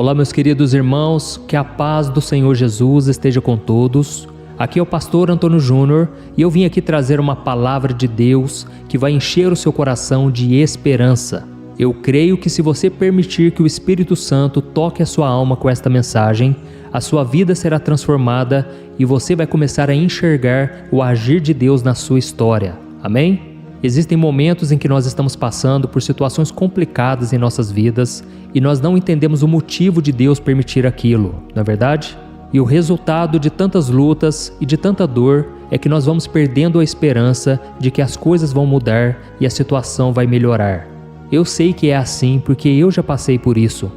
Olá, meus queridos irmãos, que a paz do Senhor Jesus esteja com todos. Aqui é o pastor Antônio Júnior e eu vim aqui trazer uma palavra de Deus que vai encher o seu coração de esperança. Eu creio que se você permitir que o Espírito Santo toque a sua alma com esta mensagem, a sua vida será transformada e você vai começar a enxergar o agir de Deus na sua história. Amém? Existem momentos em que nós estamos passando por situações complicadas em nossas vidas e nós não entendemos o motivo de Deus permitir aquilo, não é verdade? E o resultado de tantas lutas e de tanta dor é que nós vamos perdendo a esperança de que as coisas vão mudar e a situação vai melhorar. Eu sei que é assim porque eu já passei por isso.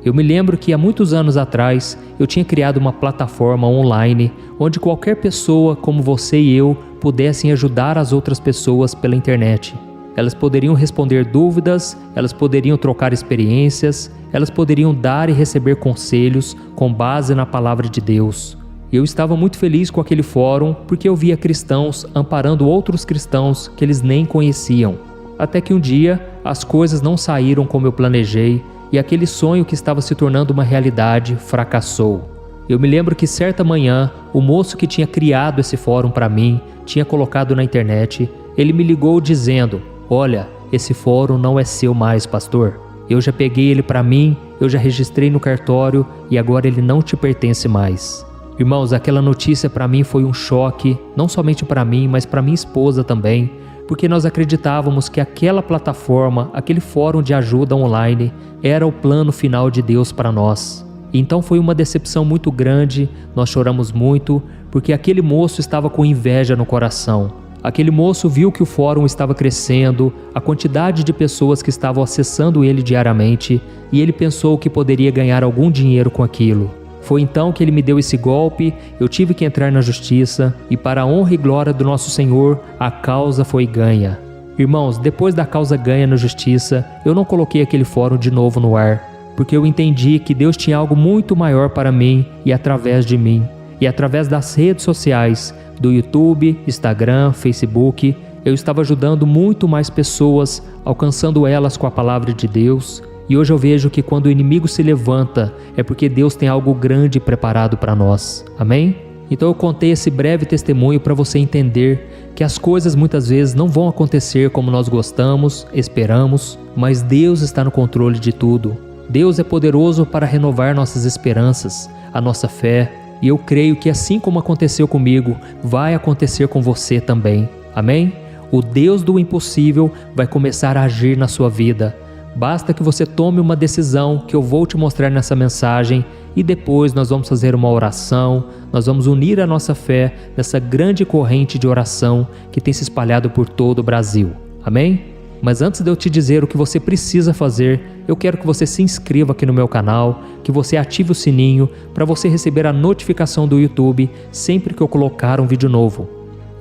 Eu me lembro que há muitos anos atrás eu tinha criado uma plataforma online onde qualquer pessoa como você e eu pudessem ajudar as outras pessoas pela internet. Elas poderiam responder dúvidas, elas poderiam trocar experiências, elas poderiam dar e receber conselhos com base na palavra de Deus. Eu estava muito feliz com aquele fórum porque eu via cristãos amparando outros cristãos que eles nem conheciam. Até que um dia as coisas não saíram como eu planejei e aquele sonho que estava se tornando uma realidade fracassou. Eu me lembro que certa manhã, o moço que tinha criado esse fórum para mim, tinha colocado na internet, ele me ligou dizendo: "Olha, esse fórum não é seu mais, pastor. Eu já peguei ele para mim, eu já registrei no cartório e agora ele não te pertence mais." Irmãos, aquela notícia para mim foi um choque, não somente para mim, mas para minha esposa também, porque nós acreditávamos que aquela plataforma, aquele fórum de ajuda online, era o plano final de Deus para nós. Então foi uma decepção muito grande, nós choramos muito, porque aquele moço estava com inveja no coração. Aquele moço viu que o fórum estava crescendo, a quantidade de pessoas que estavam acessando ele diariamente, e ele pensou que poderia ganhar algum dinheiro com aquilo. Foi então que ele me deu esse golpe, eu tive que entrar na justiça, e para a honra e glória do nosso Senhor, a causa foi ganha. Irmãos, depois da causa ganha na justiça, eu não coloquei aquele fórum de novo no ar, porque eu entendi que Deus tinha algo muito maior para mim e através de mim. E através das redes sociais, do YouTube, Instagram, Facebook, eu estava ajudando muito mais pessoas, alcançando elas com a palavra de Deus. E hoje eu vejo que quando o inimigo se levanta, é porque Deus tem algo grande preparado para nós. Amém? Então eu contei esse breve testemunho para você entender que as coisas muitas vezes não vão acontecer como nós gostamos, esperamos, mas Deus está no controle de tudo. Deus é poderoso para renovar nossas esperanças, a nossa fé, e eu creio que assim como aconteceu comigo, vai acontecer com você também. Amém? O Deus do impossível vai começar a agir na sua vida. Basta que você tome uma decisão que eu vou te mostrar nessa mensagem e depois nós vamos fazer uma oração, nós vamos unir a nossa fé nessa grande corrente de oração que tem se espalhado por todo o Brasil. Amém? Mas antes de eu te dizer o que você precisa fazer, eu quero que você se inscreva aqui no meu canal, que você ative o sininho para você receber a notificação do YouTube sempre que eu colocar um vídeo novo.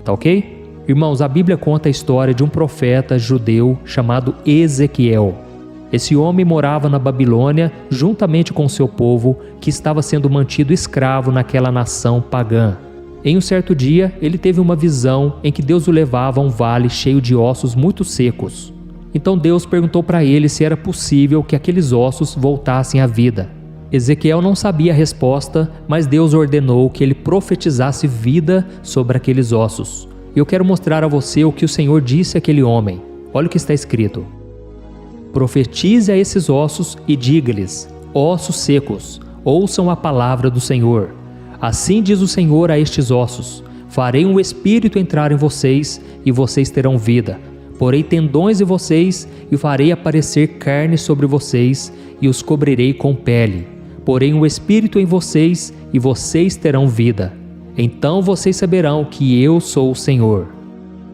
Tá ok? Irmãos, a Bíblia conta a história de um profeta judeu chamado Ezequiel. Esse homem morava na Babilônia juntamente com o seu povo, que estava sendo mantido escravo naquela nação pagã. Em um certo dia, ele teve uma visão em que Deus o levava a um vale cheio de ossos muito secos. Então Deus perguntou para ele se era possível que aqueles ossos voltassem à vida. Ezequiel não sabia a resposta, mas Deus ordenou que ele profetizasse vida sobre aqueles ossos. E eu quero mostrar a você o que o Senhor disse àquele homem. Olha o que está escrito: "Profetize a esses ossos e diga-lhes: ossos secos, ouçam a palavra do Senhor. Assim diz o Senhor a estes ossos: farei um espírito entrar em vocês e vocês terão vida. Porei tendões em vocês e farei aparecer carne sobre vocês e os cobrirei com pele. Porei um espírito em vocês e vocês terão vida. Então vocês saberão que eu sou o Senhor."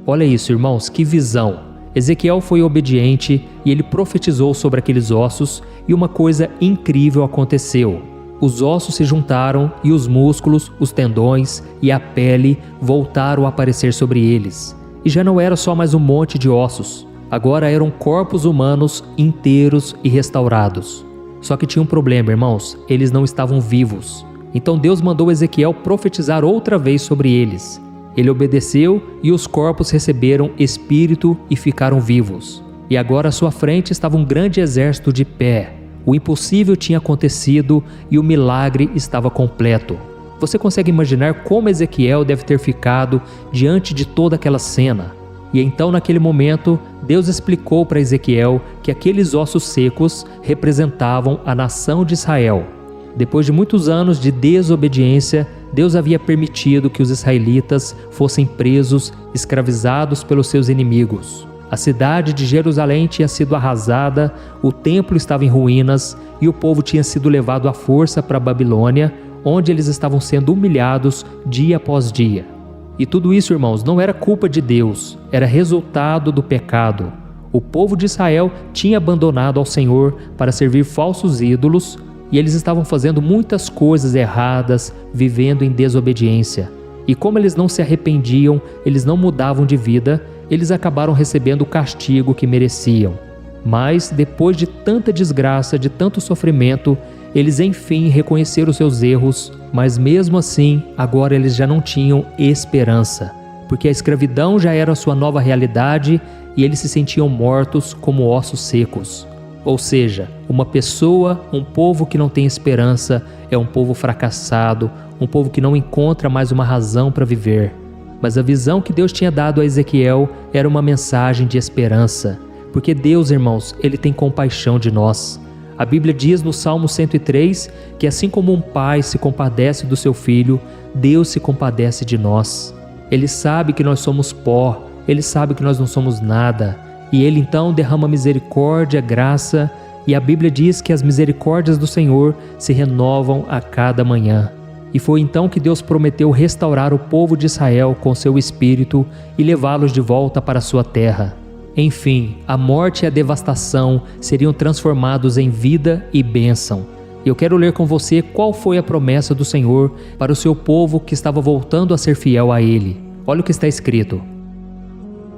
Olha isso, irmãos, que visão! Ezequiel foi obediente e ele profetizou sobre aqueles ossos e uma coisa incrível aconteceu. Os ossos se juntaram e os músculos, os tendões e a pele voltaram a aparecer sobre eles. E já não era só mais um monte de ossos. Agora eram corpos humanos inteiros e restaurados. Só que tinha um problema, irmãos. Eles não estavam vivos. Então Deus mandou Ezequiel profetizar outra vez sobre eles. Ele obedeceu e os corpos receberam espírito e ficaram vivos. E agora à sua frente estava um grande exército de pé. O impossível tinha acontecido e o milagre estava completo. Você consegue imaginar como Ezequiel deve ter ficado diante de toda aquela cena? E então, naquele momento, Deus explicou para Ezequiel que aqueles ossos secos representavam a nação de Israel. Depois de muitos anos de desobediência, Deus havia permitido que os israelitas fossem presos, escravizados pelos seus inimigos. A cidade de Jerusalém tinha sido arrasada, o templo estava em ruínas e o povo tinha sido levado à força para a Babilônia, onde eles estavam sendo humilhados dia após dia. E tudo isso, irmãos, não era culpa de Deus, era resultado do pecado. O povo de Israel tinha abandonado ao Senhor para servir falsos ídolos e eles estavam fazendo muitas coisas erradas, vivendo em desobediência. E como eles não se arrependiam, eles não mudavam de vida, eles acabaram recebendo o castigo que mereciam. Mas, depois de tanta desgraça, de tanto sofrimento, eles enfim reconheceram os seus erros, mas mesmo assim, agora eles já não tinham esperança, porque a escravidão já era a sua nova realidade e eles se sentiam mortos como ossos secos. Ou seja, uma pessoa, um povo que não tem esperança, é um povo fracassado, um povo que não encontra mais uma razão para viver. Mas a visão que Deus tinha dado a Ezequiel era uma mensagem de esperança, porque Deus, irmãos, Ele tem compaixão de nós. A Bíblia diz no Salmo 103 que assim como um pai se compadece do seu filho, Deus se compadece de nós. Ele sabe que nós somos pó, Ele sabe que nós não somos nada, e Ele então derrama misericórdia, graça, e a Bíblia diz que as misericórdias do Senhor se renovam a cada manhã. E foi então que Deus prometeu restaurar o povo de Israel com seu espírito e levá-los de volta para a sua terra. Enfim, a morte e a devastação seriam transformados em vida e bênção. Eu quero ler com você qual foi a promessa do Senhor para o seu povo que estava voltando a ser fiel a Ele. Olha o que está escrito: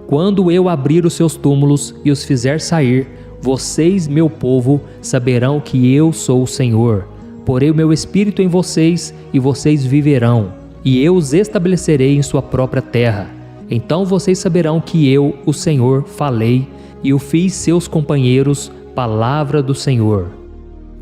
quando eu abrir os seus túmulos e os fizer sair, vocês, meu povo, saberão que eu sou o Senhor. Porei o meu espírito em vocês e vocês viverão, e eu os estabelecerei em sua própria terra. Então vocês saberão que eu, o Senhor, falei e o fiz seus companheiros, palavra do Senhor.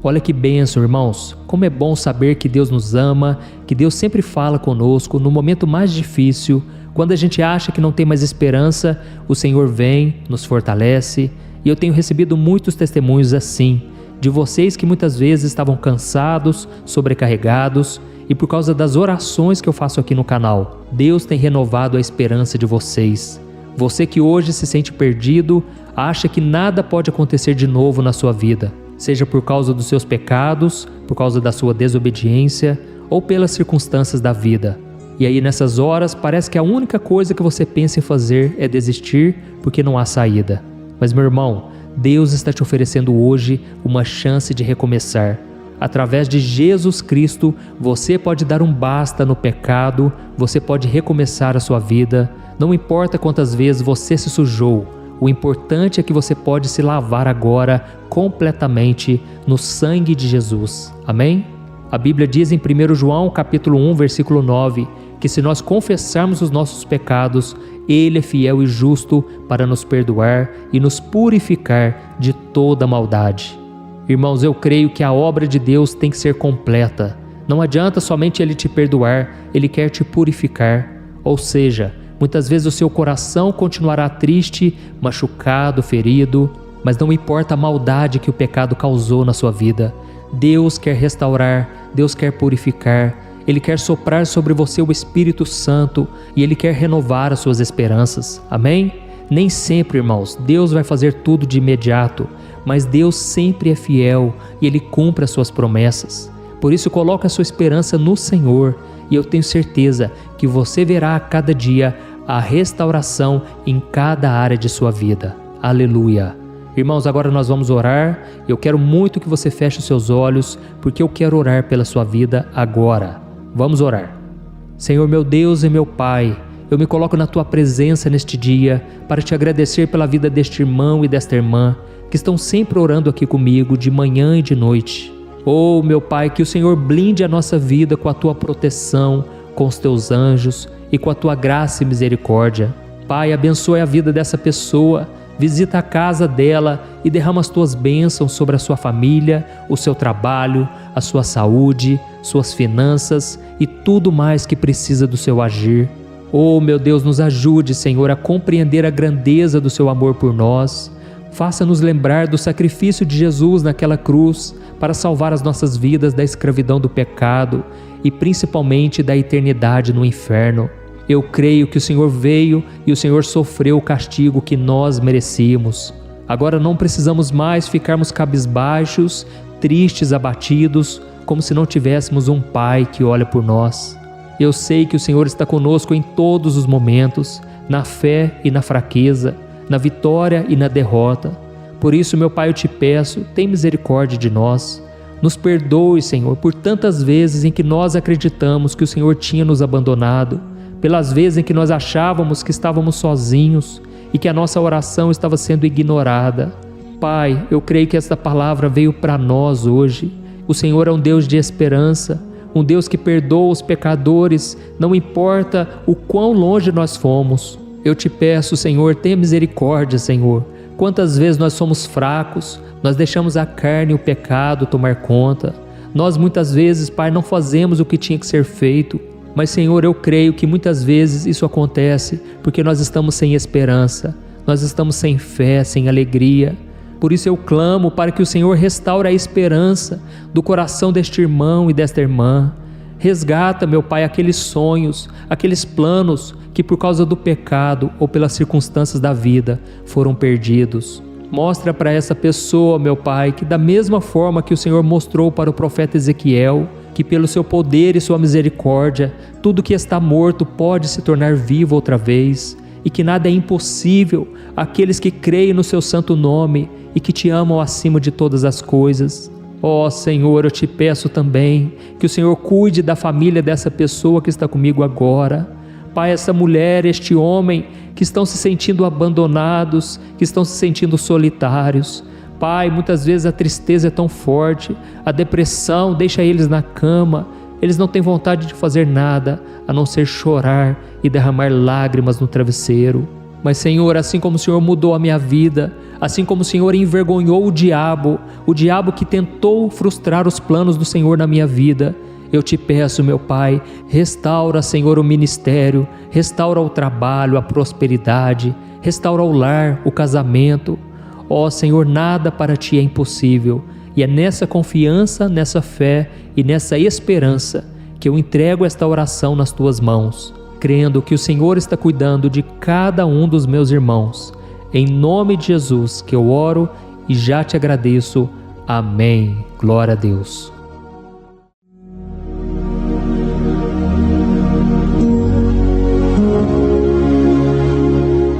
Olha que bênção, irmãos, como é bom saber que Deus nos ama, que Deus sempre fala conosco no momento mais difícil. Quando a gente acha que não tem mais esperança, o Senhor vem, nos fortalece, e eu tenho recebido muitos testemunhos assim, de vocês que muitas vezes estavam cansados, sobrecarregados, e por causa das orações que eu faço aqui no canal, Deus tem renovado a esperança de vocês. Você que hoje se sente perdido, acha que nada pode acontecer de novo na sua vida, seja por causa dos seus pecados, por causa da sua desobediência ou pelas circunstâncias da vida. E aí nessas horas parece que a única coisa que você pensa em fazer é desistir porque não há saída. Mas meu irmão, Deus está te oferecendo hoje uma chance de recomeçar. Através de Jesus Cristo, você pode dar um basta no pecado, você pode recomeçar a sua vida. Não importa quantas vezes você se sujou, o importante é que você pode se lavar agora completamente no sangue de Jesus. Amém? A Bíblia diz em 1 João capítulo 1, versículo 9, que se nós confessarmos os nossos pecados, Ele é fiel e justo para nos perdoar e nos purificar de toda maldade. Irmãos, eu creio que a obra de Deus tem que ser completa. Não adianta somente Ele te perdoar, Ele quer te purificar. Ou seja, muitas vezes o seu coração continuará triste, machucado, ferido, mas não importa a maldade que o pecado causou na sua vida. Deus quer restaurar, Deus quer purificar, Ele quer soprar sobre você o Espírito Santo e Ele quer renovar as suas esperanças. Amém? Nem sempre, irmãos, Deus vai fazer tudo de imediato, mas Deus sempre é fiel e Ele cumpre as suas promessas. Por isso, coloque a sua esperança no Senhor e eu tenho certeza que você verá a cada dia a restauração em cada área de sua vida. Aleluia! Irmãos, agora nós vamos orar. Eu quero muito que você feche os seus olhos, porque eu quero orar pela sua vida agora. Vamos orar. Senhor, meu Deus e meu Pai, eu me coloco na Tua presença neste dia para Te agradecer pela vida deste irmão e desta irmã que estão sempre orando aqui comigo de manhã e de noite. Oh, meu Pai, que o Senhor blinde a nossa vida com a Tua proteção, com os Teus anjos e com a Tua graça e misericórdia. Pai, abençoe a vida dessa pessoa, visita a casa dela e derrama as tuas bênçãos sobre a sua família, o seu trabalho, a sua saúde, suas finanças e tudo mais que precisa do seu agir. Oh, meu Deus, nos ajude, Senhor, a compreender a grandeza do seu amor por nós. Faça-nos lembrar do sacrifício de Jesus naquela cruz para salvar as nossas vidas da escravidão do pecado e principalmente da eternidade no inferno. Eu creio que o Senhor veio e o Senhor sofreu o castigo que nós merecíamos. Agora não precisamos mais ficarmos cabisbaixos, tristes, abatidos, como se não tivéssemos um Pai que olha por nós. Eu sei que o Senhor está conosco em todos os momentos, na fé e na fraqueza, na vitória e na derrota. Por isso, meu Pai, eu te peço, tem misericórdia de nós. Nos perdoe, Senhor, por tantas vezes em que nós acreditamos que o Senhor tinha nos abandonado, pelas vezes em que nós achávamos que estávamos sozinhos e que a nossa oração estava sendo ignorada. Pai, eu creio que esta palavra veio para nós hoje. O Senhor é um Deus de esperança, um Deus que perdoa os pecadores, não importa o quão longe nós fomos. Eu te peço, Senhor, tenha misericórdia, Senhor. Quantas vezes nós somos fracos, nós deixamos a carne e o pecado tomar conta. Nós muitas vezes, Pai, não fazemos o que tinha que ser feito. Mas, Senhor, eu creio que muitas vezes isso acontece porque nós estamos sem esperança, nós estamos sem fé, sem alegria. Por isso eu clamo para que o Senhor restaure a esperança do coração deste irmão e desta irmã. Resgata, meu Pai, aqueles sonhos, aqueles planos que por causa do pecado ou pelas circunstâncias da vida foram perdidos. Mostra para essa pessoa, meu Pai, que da mesma forma que o Senhor mostrou para o profeta Ezequiel, que pelo seu poder e sua misericórdia, tudo que está morto pode se tornar vivo outra vez, e que nada é impossível àqueles que creem no seu santo nome e que te amam acima de todas as coisas. Ó Senhor, eu te peço também que o Senhor cuide da família dessa pessoa que está comigo agora. Pai, essa mulher, este homem que estão se sentindo abandonados, que estão se sentindo solitários. Pai, muitas vezes a tristeza é tão forte, a depressão deixa eles na cama, eles não têm vontade de fazer nada a não ser chorar e derramar lágrimas no travesseiro. Mas, Senhor, assim como o Senhor mudou a minha vida, assim como o Senhor envergonhou o diabo que tentou frustrar os planos do Senhor na minha vida, eu te peço, meu Pai, restaura, Senhor, o ministério, restaura o trabalho, a prosperidade, restaura o lar, o casamento. Ó Senhor, nada para Ti é impossível, e é nessa confiança, nessa fé e nessa esperança que eu entrego esta oração nas Tuas mãos, crendo que o Senhor está cuidando de cada um dos meus irmãos. Em nome de Jesus que eu oro e já te agradeço. Amém. Glória a Deus.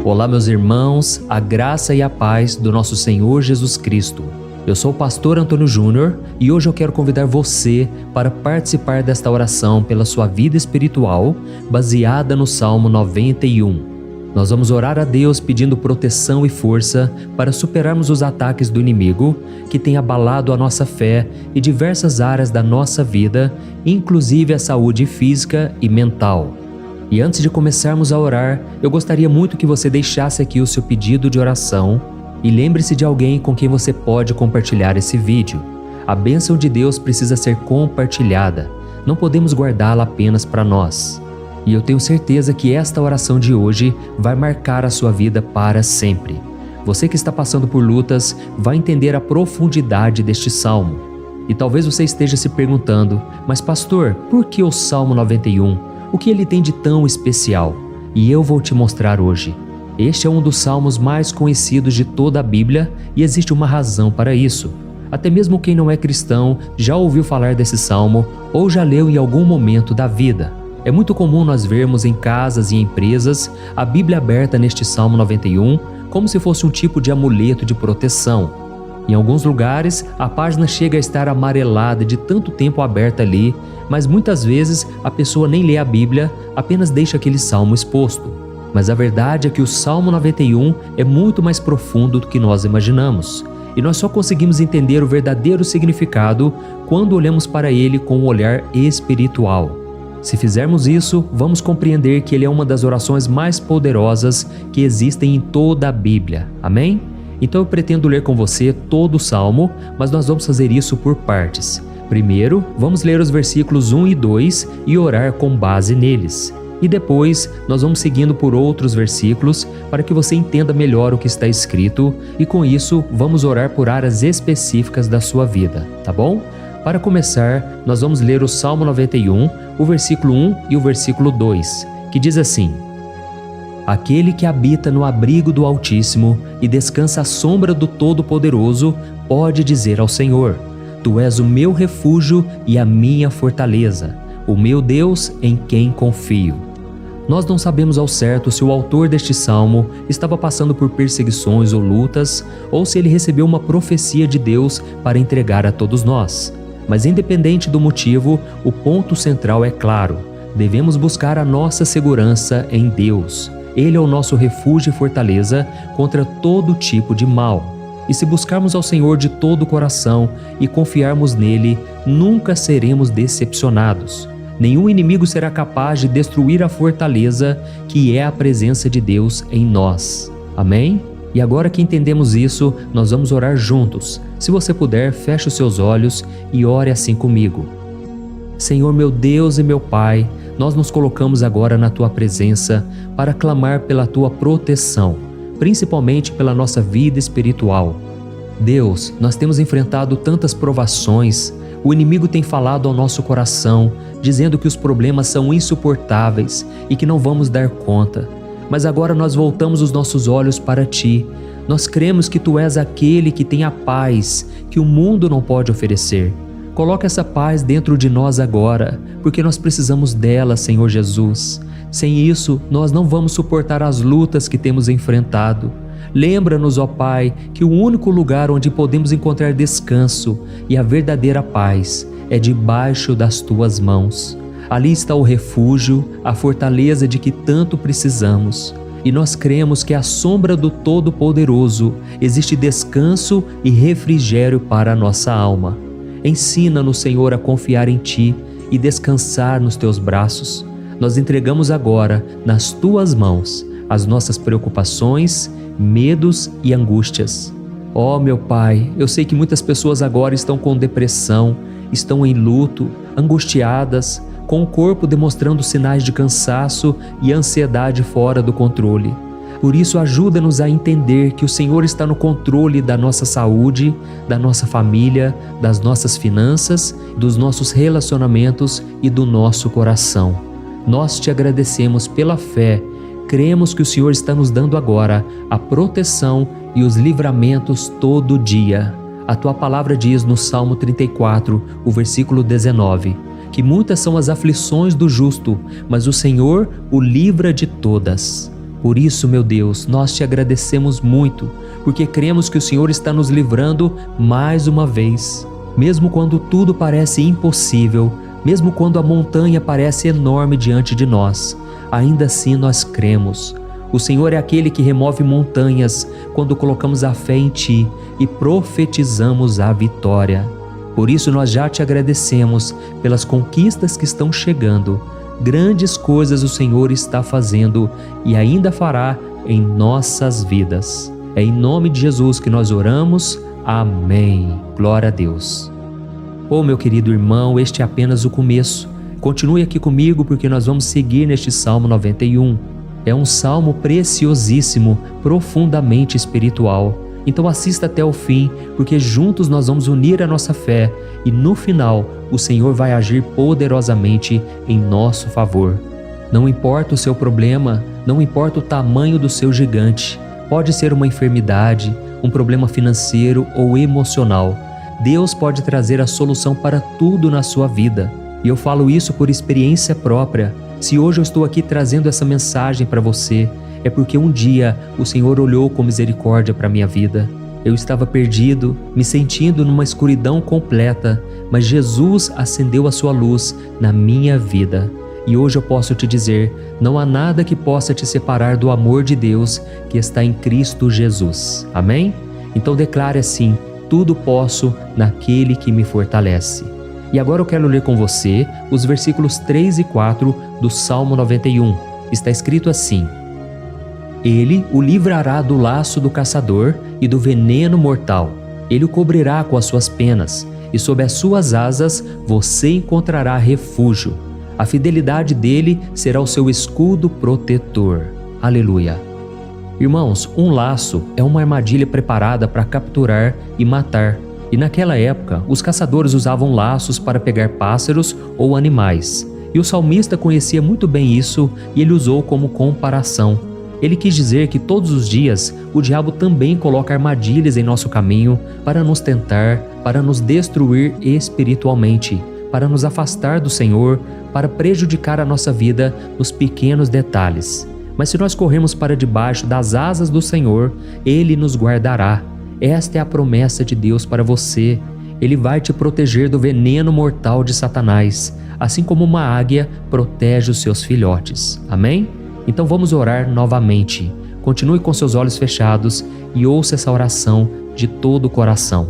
Olá, meus irmãos, a graça e a paz do nosso Senhor Jesus Cristo. Eu sou o pastor Antônio Júnior e hoje eu quero convidar você para participar desta oração pela sua vida espiritual, baseada no Salmo 91. Nós vamos orar a Deus pedindo proteção e força para superarmos os ataques do inimigo que tem abalado a nossa fé e diversas áreas da nossa vida, inclusive a saúde física e mental. E antes de começarmos a orar, eu gostaria muito que você deixasse aqui o seu pedido de oração e lembre-se de alguém com quem você pode compartilhar esse vídeo. A bênção de Deus precisa ser compartilhada, não podemos guardá-la apenas para nós. E eu tenho certeza que esta oração de hoje vai marcar a sua vida para sempre. Você que está passando por lutas vai entender a profundidade deste salmo. E talvez você esteja se perguntando, mas pastor, por que o Salmo 91? O que ele tem de tão especial? E eu vou te mostrar hoje. Este é um dos salmos mais conhecidos de toda a Bíblia e existe uma razão para isso. Até mesmo quem não é cristão já ouviu falar desse salmo ou já leu em algum momento da vida. É muito comum nós vermos em casas e empresas a Bíblia aberta neste Salmo 91 como se fosse um tipo de amuleto de proteção. Em alguns lugares, a página chega a estar amarelada de tanto tempo aberta ali, mas muitas vezes a pessoa nem lê a Bíblia, apenas deixa aquele salmo exposto. Mas a verdade é que o Salmo 91 é muito mais profundo do que nós imaginamos. E nós só conseguimos entender o verdadeiro significado quando olhamos para ele com um olhar espiritual. Se fizermos isso, vamos compreender que ele é uma das orações mais poderosas que existem em toda a Bíblia. Amém? Então eu pretendo ler com você todo o Salmo, mas nós vamos fazer isso por partes. Primeiro, vamos ler os versículos 1 e 2 e orar com base neles. E depois, nós vamos seguindo por outros versículos para que você entenda melhor o que está escrito e com isso, vamos orar por áreas específicas da sua vida, tá bom? Para começar, nós vamos ler o Salmo 91, o versículo 1 e o versículo 2, que diz assim: Aquele que habita no abrigo do Altíssimo e descansa à sombra do Todo-Poderoso pode dizer ao Senhor: Tu és o meu refúgio e a minha fortaleza, o meu Deus em quem confio. Nós não sabemos ao certo se o autor deste salmo estava passando por perseguições ou lutas, ou se ele recebeu uma profecia de Deus para entregar a todos nós. Mas independente do motivo, o ponto central é claro: devemos buscar a nossa segurança em Deus. Ele é o nosso refúgio e fortaleza contra todo tipo de mal. E se buscarmos ao Senhor de todo o coração e confiarmos nele, nunca seremos decepcionados. Nenhum inimigo será capaz de destruir a fortaleza que é a presença de Deus em nós. Amém? E agora que entendemos isso, nós vamos orar juntos. Se você puder, feche os seus olhos e ore assim comigo. Senhor meu Deus e meu Pai, nós nos colocamos agora na Tua presença para clamar pela Tua proteção, principalmente pela nossa vida espiritual. Deus, nós temos enfrentado tantas provações, o inimigo tem falado ao nosso coração, dizendo que os problemas são insuportáveis e que não vamos dar conta. Mas agora nós voltamos os nossos olhos para Ti. Nós cremos que Tu és aquele que tem a paz que o mundo não pode oferecer. Coloca essa paz dentro de nós agora, porque nós precisamos dela, Senhor Jesus. Sem isso, nós não vamos suportar as lutas que temos enfrentado. Lembra-nos, ó Pai, que o único lugar onde podemos encontrar descanso e a verdadeira paz é debaixo das Tuas mãos. Ali está o refúgio, a fortaleza de que tanto precisamos. E nós cremos que à sombra do Todo-Poderoso existe descanso e refrigério para a nossa alma. Ensina-nos, Senhor, a confiar em Ti e descansar nos Teus braços. Nós entregamos agora, nas Tuas mãos, as nossas preocupações, medos e angústias. Ó meu Pai, eu sei que muitas pessoas agora estão com depressão, estão em luto, angustiadas, com o corpo demonstrando sinais de cansaço e ansiedade fora do controle. Por isso, ajuda-nos a entender que o Senhor está no controle da nossa saúde, da nossa família, das nossas finanças, dos nossos relacionamentos e do nosso coração. Nós Te agradecemos pela fé. Cremos que o Senhor está nos dando agora a proteção e os livramentos todo dia. A Tua palavra diz no Salmo 34, o versículo 19, que muitas são as aflições do justo, mas o Senhor o livra de todas. Por isso, meu Deus, nós Te agradecemos muito, porque cremos que o Senhor está nos livrando mais uma vez. Mesmo quando tudo parece impossível, mesmo quando a montanha parece enorme diante de nós, ainda assim nós cremos. O Senhor é aquele que remove montanhas quando colocamos a fé em Ti e profetizamos a vitória. Por isso nós já Te agradecemos pelas conquistas que estão chegando. Grandes coisas o Senhor está fazendo e ainda fará em nossas vidas. É em nome de Jesus que nós oramos. Amém. Glória a Deus. Oh, meu querido irmão, este é apenas o começo. Continue aqui comigo porque nós vamos seguir neste Salmo 91. É um salmo preciosíssimo, profundamente espiritual. Então assista até o fim, porque juntos nós vamos unir a nossa fé e no final o Senhor vai agir poderosamente em nosso favor. Não importa o seu problema, não importa o tamanho do seu gigante, pode ser uma enfermidade, um problema financeiro ou emocional. Deus pode trazer a solução para tudo na sua vida. E eu falo isso por experiência própria. Se hoje eu estou aqui trazendo essa mensagem para você, é porque um dia o Senhor olhou com misericórdia para a minha vida. Eu estava perdido, me sentindo numa escuridão completa, mas Jesus acendeu a sua luz na minha vida. E hoje eu posso te dizer, não há nada que possa te separar do amor de Deus que está em Cristo Jesus. Amém? Então declare assim: tudo posso naquele que me fortalece. E agora eu quero ler com você os versículos 3 e 4 do Salmo 91. Está escrito assim: Ele o livrará do laço do caçador e do veneno mortal. Ele o cobrirá com as suas penas, e sob as suas asas você encontrará refúgio. A fidelidade dele será o seu escudo protetor. Aleluia. Irmãos, um laço é uma armadilha preparada para capturar e matar. E naquela época, os caçadores usavam laços para pegar pássaros ou animais. E o salmista conhecia muito bem isso e ele usou como comparação. Ele quis dizer que todos os dias o diabo também coloca armadilhas em nosso caminho para nos tentar, para nos destruir espiritualmente, para nos afastar do Senhor, para prejudicar a nossa vida nos pequenos detalhes. Mas se nós corrermos para debaixo das asas do Senhor, Ele nos guardará. Esta é a promessa de Deus para você. Ele vai te proteger do veneno mortal de Satanás, assim como uma águia protege os seus filhotes. Amém? Então vamos orar novamente. Continue com seus olhos fechados e ouça essa oração de todo o coração.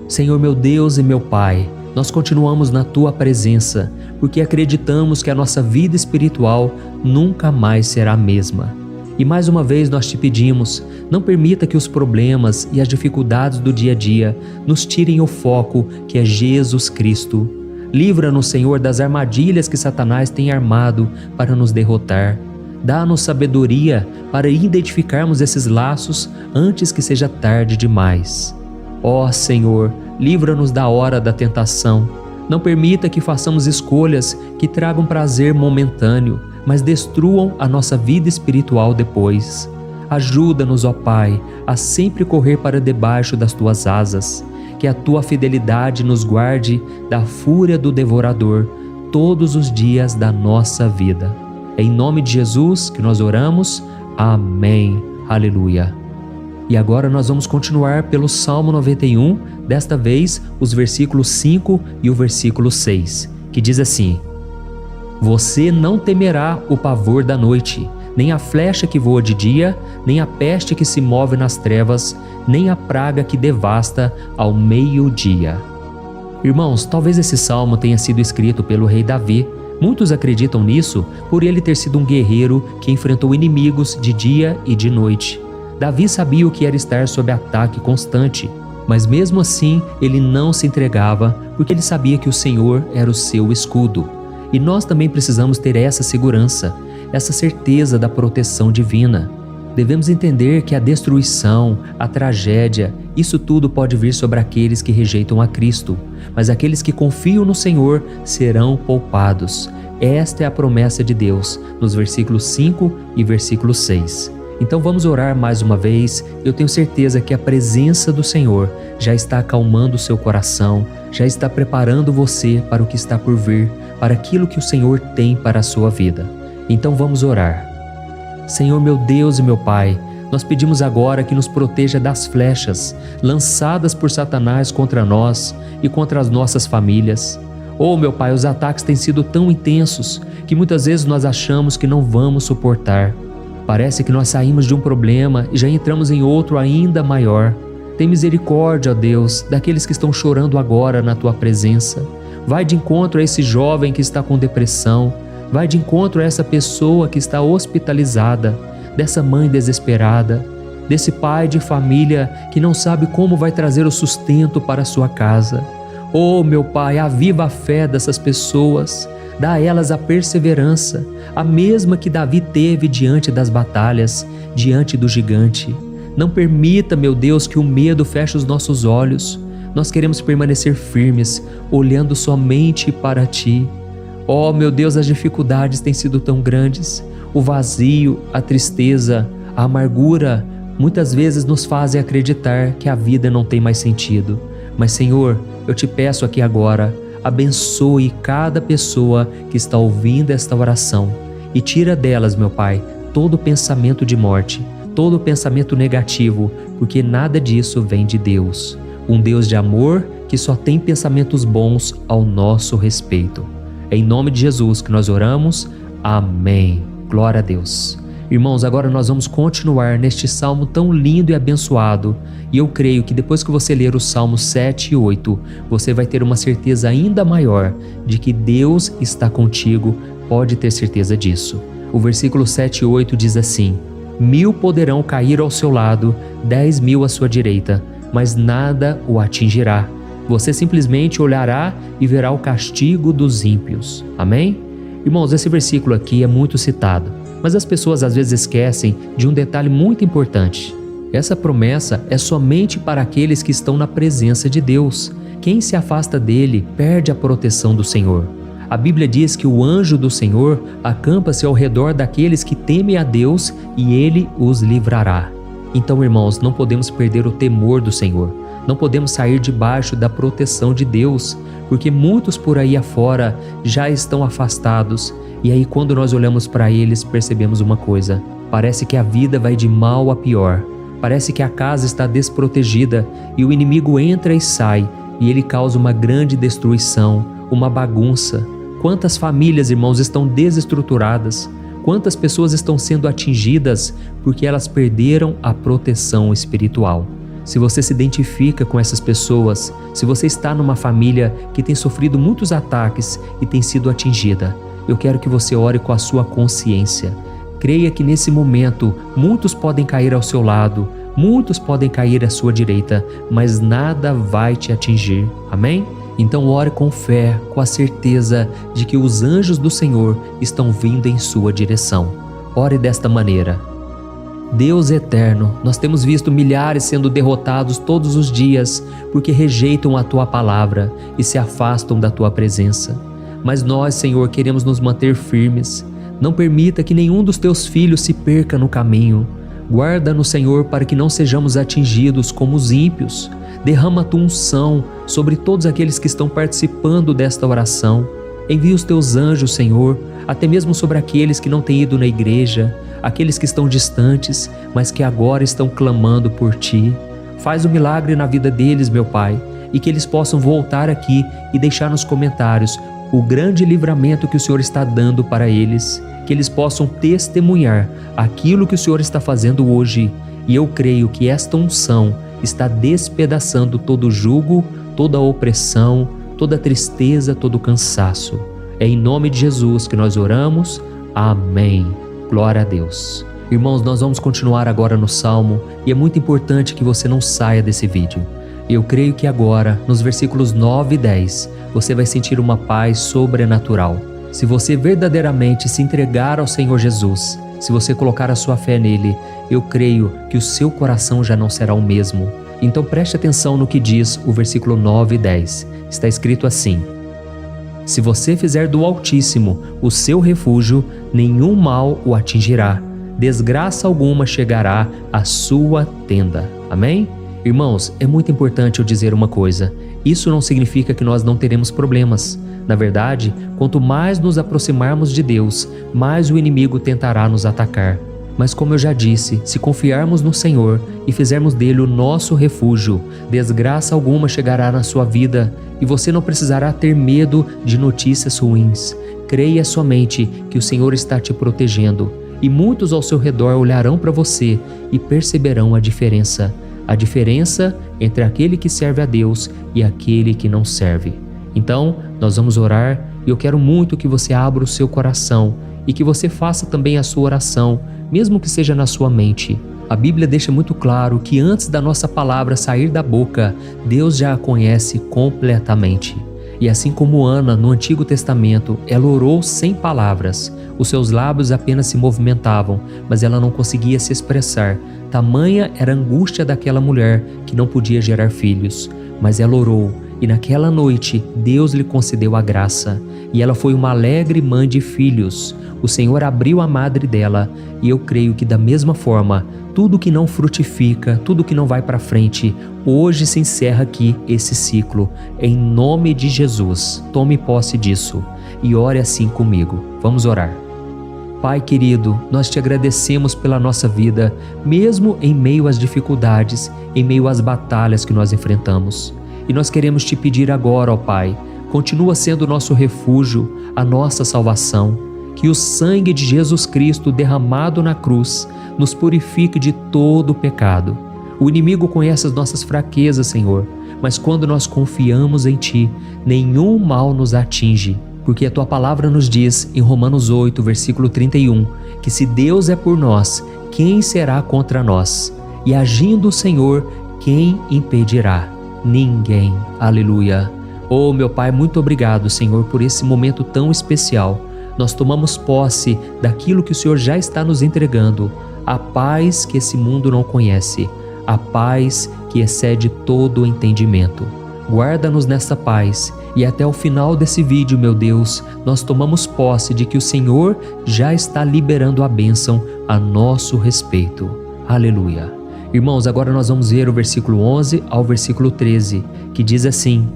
Senhor meu Deus e meu Pai, nós continuamos na Tua presença, porque acreditamos que a nossa vida espiritual nunca mais será a mesma. E mais uma vez nós te pedimos, não permita que os problemas e as dificuldades do dia a dia nos tirem o foco que é Jesus Cristo. Livra-nos, Senhor, das armadilhas que Satanás tem armado para nos derrotar. Dá-nos sabedoria para identificarmos esses laços antes que seja tarde demais. Ó Senhor, livra-nos da hora da tentação. Não permita que façamos escolhas que tragam prazer momentâneo, mas destruam a nossa vida espiritual depois. Ajuda-nos, ó Pai, a sempre correr para debaixo das Tuas asas. Que a Tua fidelidade nos guarde da fúria do devorador todos os dias da nossa vida. É em nome de Jesus que nós oramos. Amém. Aleluia. E agora nós vamos continuar pelo Salmo 91, desta vez os versículos 5 e o versículo 6, que diz assim: Você não temerá o pavor da noite, nem a flecha que voa de dia, nem a peste que se move nas trevas, nem a praga que devasta ao meio-dia. Irmãos, talvez esse salmo tenha sido escrito pelo rei Davi. Muitos acreditam nisso por ele ter sido um guerreiro que enfrentou inimigos de dia e de noite. Davi sabia o que era estar sob ataque constante, mas mesmo assim ele não se entregava porque ele sabia que o Senhor era o seu escudo. E nós também precisamos ter essa segurança, essa certeza da proteção divina. Devemos entender que a destruição, a tragédia, isso tudo pode vir sobre aqueles que rejeitam a Cristo, mas aqueles que confiam no Senhor serão poupados. Esta é a promessa de Deus, nos versículos 5 e versículo 6. Então vamos orar mais uma vez. Eu tenho certeza que a presença do Senhor já está acalmando o seu coração, já está preparando você para o que está por vir, para aquilo que o Senhor tem para a sua vida. Então vamos orar. Senhor meu Deus e meu Pai, nós pedimos agora que nos proteja das flechas lançadas por Satanás contra nós e contra as nossas famílias. Oh meu Pai, os ataques têm sido tão intensos que muitas vezes nós achamos que não vamos suportar. Parece que nós saímos de um problema e já entramos em outro ainda maior. Tem misericórdia, ó Deus, daqueles que estão chorando agora na Tua presença. Vai de encontro a esse jovem que está com depressão. Vai de encontro a essa pessoa que está hospitalizada, dessa mãe desesperada, desse pai de família que não sabe como vai trazer o sustento para a sua casa. Oh, meu Pai, aviva a fé dessas pessoas, dá a elas a perseverança, a mesma que Davi teve diante das batalhas, diante do gigante. Não permita, meu Deus, que o medo feche os nossos olhos. Nós queremos permanecer firmes, olhando somente para Ti. Oh, meu Deus, as dificuldades têm sido tão grandes. O vazio, a tristeza, a amargura, muitas vezes nos fazem acreditar que a vida não tem mais sentido. Mas, Senhor, eu te peço aqui agora, abençoe cada pessoa que está ouvindo esta oração e tira delas, meu Pai, todo pensamento de morte, todo pensamento negativo, porque nada disso vem de Deus. Um Deus de amor que só tem pensamentos bons ao nosso respeito. É em nome de Jesus que nós oramos. Amém. Glória a Deus. Irmãos, agora nós vamos continuar neste salmo tão lindo e abençoado. E eu creio que depois que você ler os salmos 7 e 8, você vai ter uma certeza ainda maior de que Deus está contigo, pode ter certeza disso. O versículo 7 e 8 diz assim: 1000 poderão cair ao seu lado, 10.000 à sua direita, mas nada o atingirá. Você simplesmente olhará e verá o castigo dos ímpios. Amém? Irmãos, esse versículo aqui é muito citado, mas as pessoas às vezes esquecem de um detalhe muito importante. Essa promessa é somente para aqueles que estão na presença de Deus. Quem se afasta dele perde a proteção do Senhor. A Bíblia diz que o anjo do Senhor acampa-se ao redor daqueles que temem a Deus e ele os livrará. Então, irmãos, não podemos perder o temor do Senhor. Não podemos sair debaixo da proteção de Deus, porque muitos por aí afora já estão afastados. E aí, quando nós olhamos para eles, percebemos uma coisa: parece que a vida vai de mal a pior. Parece que a casa está desprotegida e o inimigo entra e sai, e ele causa uma grande destruição, uma bagunça. Quantas famílias, irmãos, estão desestruturadas? Quantas pessoas estão sendo atingidas porque elas perderam a proteção espiritual? Se você se identifica com essas pessoas, se você está numa família que tem sofrido muitos ataques e tem sido atingida, eu quero que você ore com a sua consciência. Creia que nesse momento muitos podem cair ao seu lado, muitos podem cair à sua direita, mas nada vai te atingir. Amém? Então ore com fé, com a certeza de que os anjos do Senhor estão vindo em sua direção. Ore desta maneira: Deus eterno, nós temos visto milhares sendo derrotados todos os dias porque rejeitam a Tua palavra e se afastam da Tua presença. Mas nós, Senhor, queremos nos manter firmes. Não permita que nenhum dos Teus filhos se perca no caminho. Guarda-nos, Senhor, para que não sejamos atingidos como os ímpios. Derrama a Tua unção sobre todos aqueles que estão participando desta oração. Envia os Teus anjos, Senhor, até mesmo sobre aqueles que não têm ido na igreja, aqueles que estão distantes, mas que agora estão clamando por Ti. Faz um milagre na vida deles, meu Pai, e que eles possam voltar aqui e deixar nos comentários o grande livramento que o Senhor está dando para eles, que eles possam testemunhar aquilo que o Senhor está fazendo hoje. E eu creio que esta unção está despedaçando todo o jugo, toda a opressão, toda a tristeza, todo o cansaço. É em nome de Jesus que nós oramos. Amém. Glória a Deus. Irmãos, nós vamos continuar agora no Salmo e é muito importante que você não saia desse vídeo. Eu creio que agora, nos versículos 9 e 10, você vai sentir uma paz sobrenatural. Se você verdadeiramente se entregar ao Senhor Jesus, se você colocar a sua fé nele, eu creio que o seu coração já não será o mesmo. Então preste atenção no que diz o versículo 9 e 10. Está escrito assim: Se você fizer do Altíssimo o seu refúgio, nenhum mal o atingirá, desgraça alguma chegará à sua tenda. Amém? Irmãos, é muito importante eu dizer uma coisa: isso não significa que nós não teremos problemas. Na verdade, quanto mais nos aproximarmos de Deus, mais o inimigo tentará nos atacar. Mas como eu já disse, se confiarmos no Senhor e fizermos dele o nosso refúgio, desgraça alguma chegará na sua vida e você não precisará ter medo de notícias ruins. Creia somente que o Senhor está te protegendo e muitos ao seu redor olharão para você e perceberão a diferença entre aquele que serve a Deus e aquele que não serve. Então, nós vamos orar e eu quero muito que você abra o seu coração e que você faça também a sua oração, mesmo que seja na sua mente. A Bíblia deixa muito claro que antes da nossa palavra sair da boca, Deus já a conhece completamente. E assim como Ana, no Antigo Testamento, ela orou sem palavras. Os seus lábios apenas se movimentavam, mas ela não conseguia se expressar. Tamanha era a angústia daquela mulher que não podia gerar filhos. Mas ela orou, e naquela noite Deus lhe concedeu a graça. E ela foi uma alegre mãe de filhos. O Senhor abriu a madre dela, e eu creio que da mesma forma, tudo que não frutifica, tudo que não vai para frente, hoje se encerra aqui esse ciclo. Em nome de Jesus, tome posse disso e ore assim comigo. Vamos orar. Pai querido, nós te agradecemos pela nossa vida, mesmo em meio às dificuldades, em meio às batalhas que nós enfrentamos. E nós queremos te pedir agora, ó Pai, continua sendo o nosso refúgio, a nossa salvação. que o sangue de Jesus Cristo derramado na cruz nos purifique de todo o pecado. O inimigo conhece as nossas fraquezas, Senhor, mas quando nós confiamos em Ti, nenhum mal nos atinge, porque a Tua palavra nos diz em Romanos 8, versículo 31, que se Deus é por nós, quem será contra nós? E agindo o Senhor, quem impedirá? Ninguém. Aleluia. Oh, meu Pai, muito obrigado, Senhor, por esse momento tão especial. Nós tomamos posse daquilo que o Senhor já está nos entregando, a paz que esse mundo não conhece, a paz que excede todo o entendimento. Guarda-nos nessa paz e até o final desse vídeo, meu Deus, nós tomamos posse de que o Senhor já está liberando a bênção a nosso respeito. Aleluia. Irmãos, agora nós vamos ver o versículo 11 ao versículo 13, que diz assim: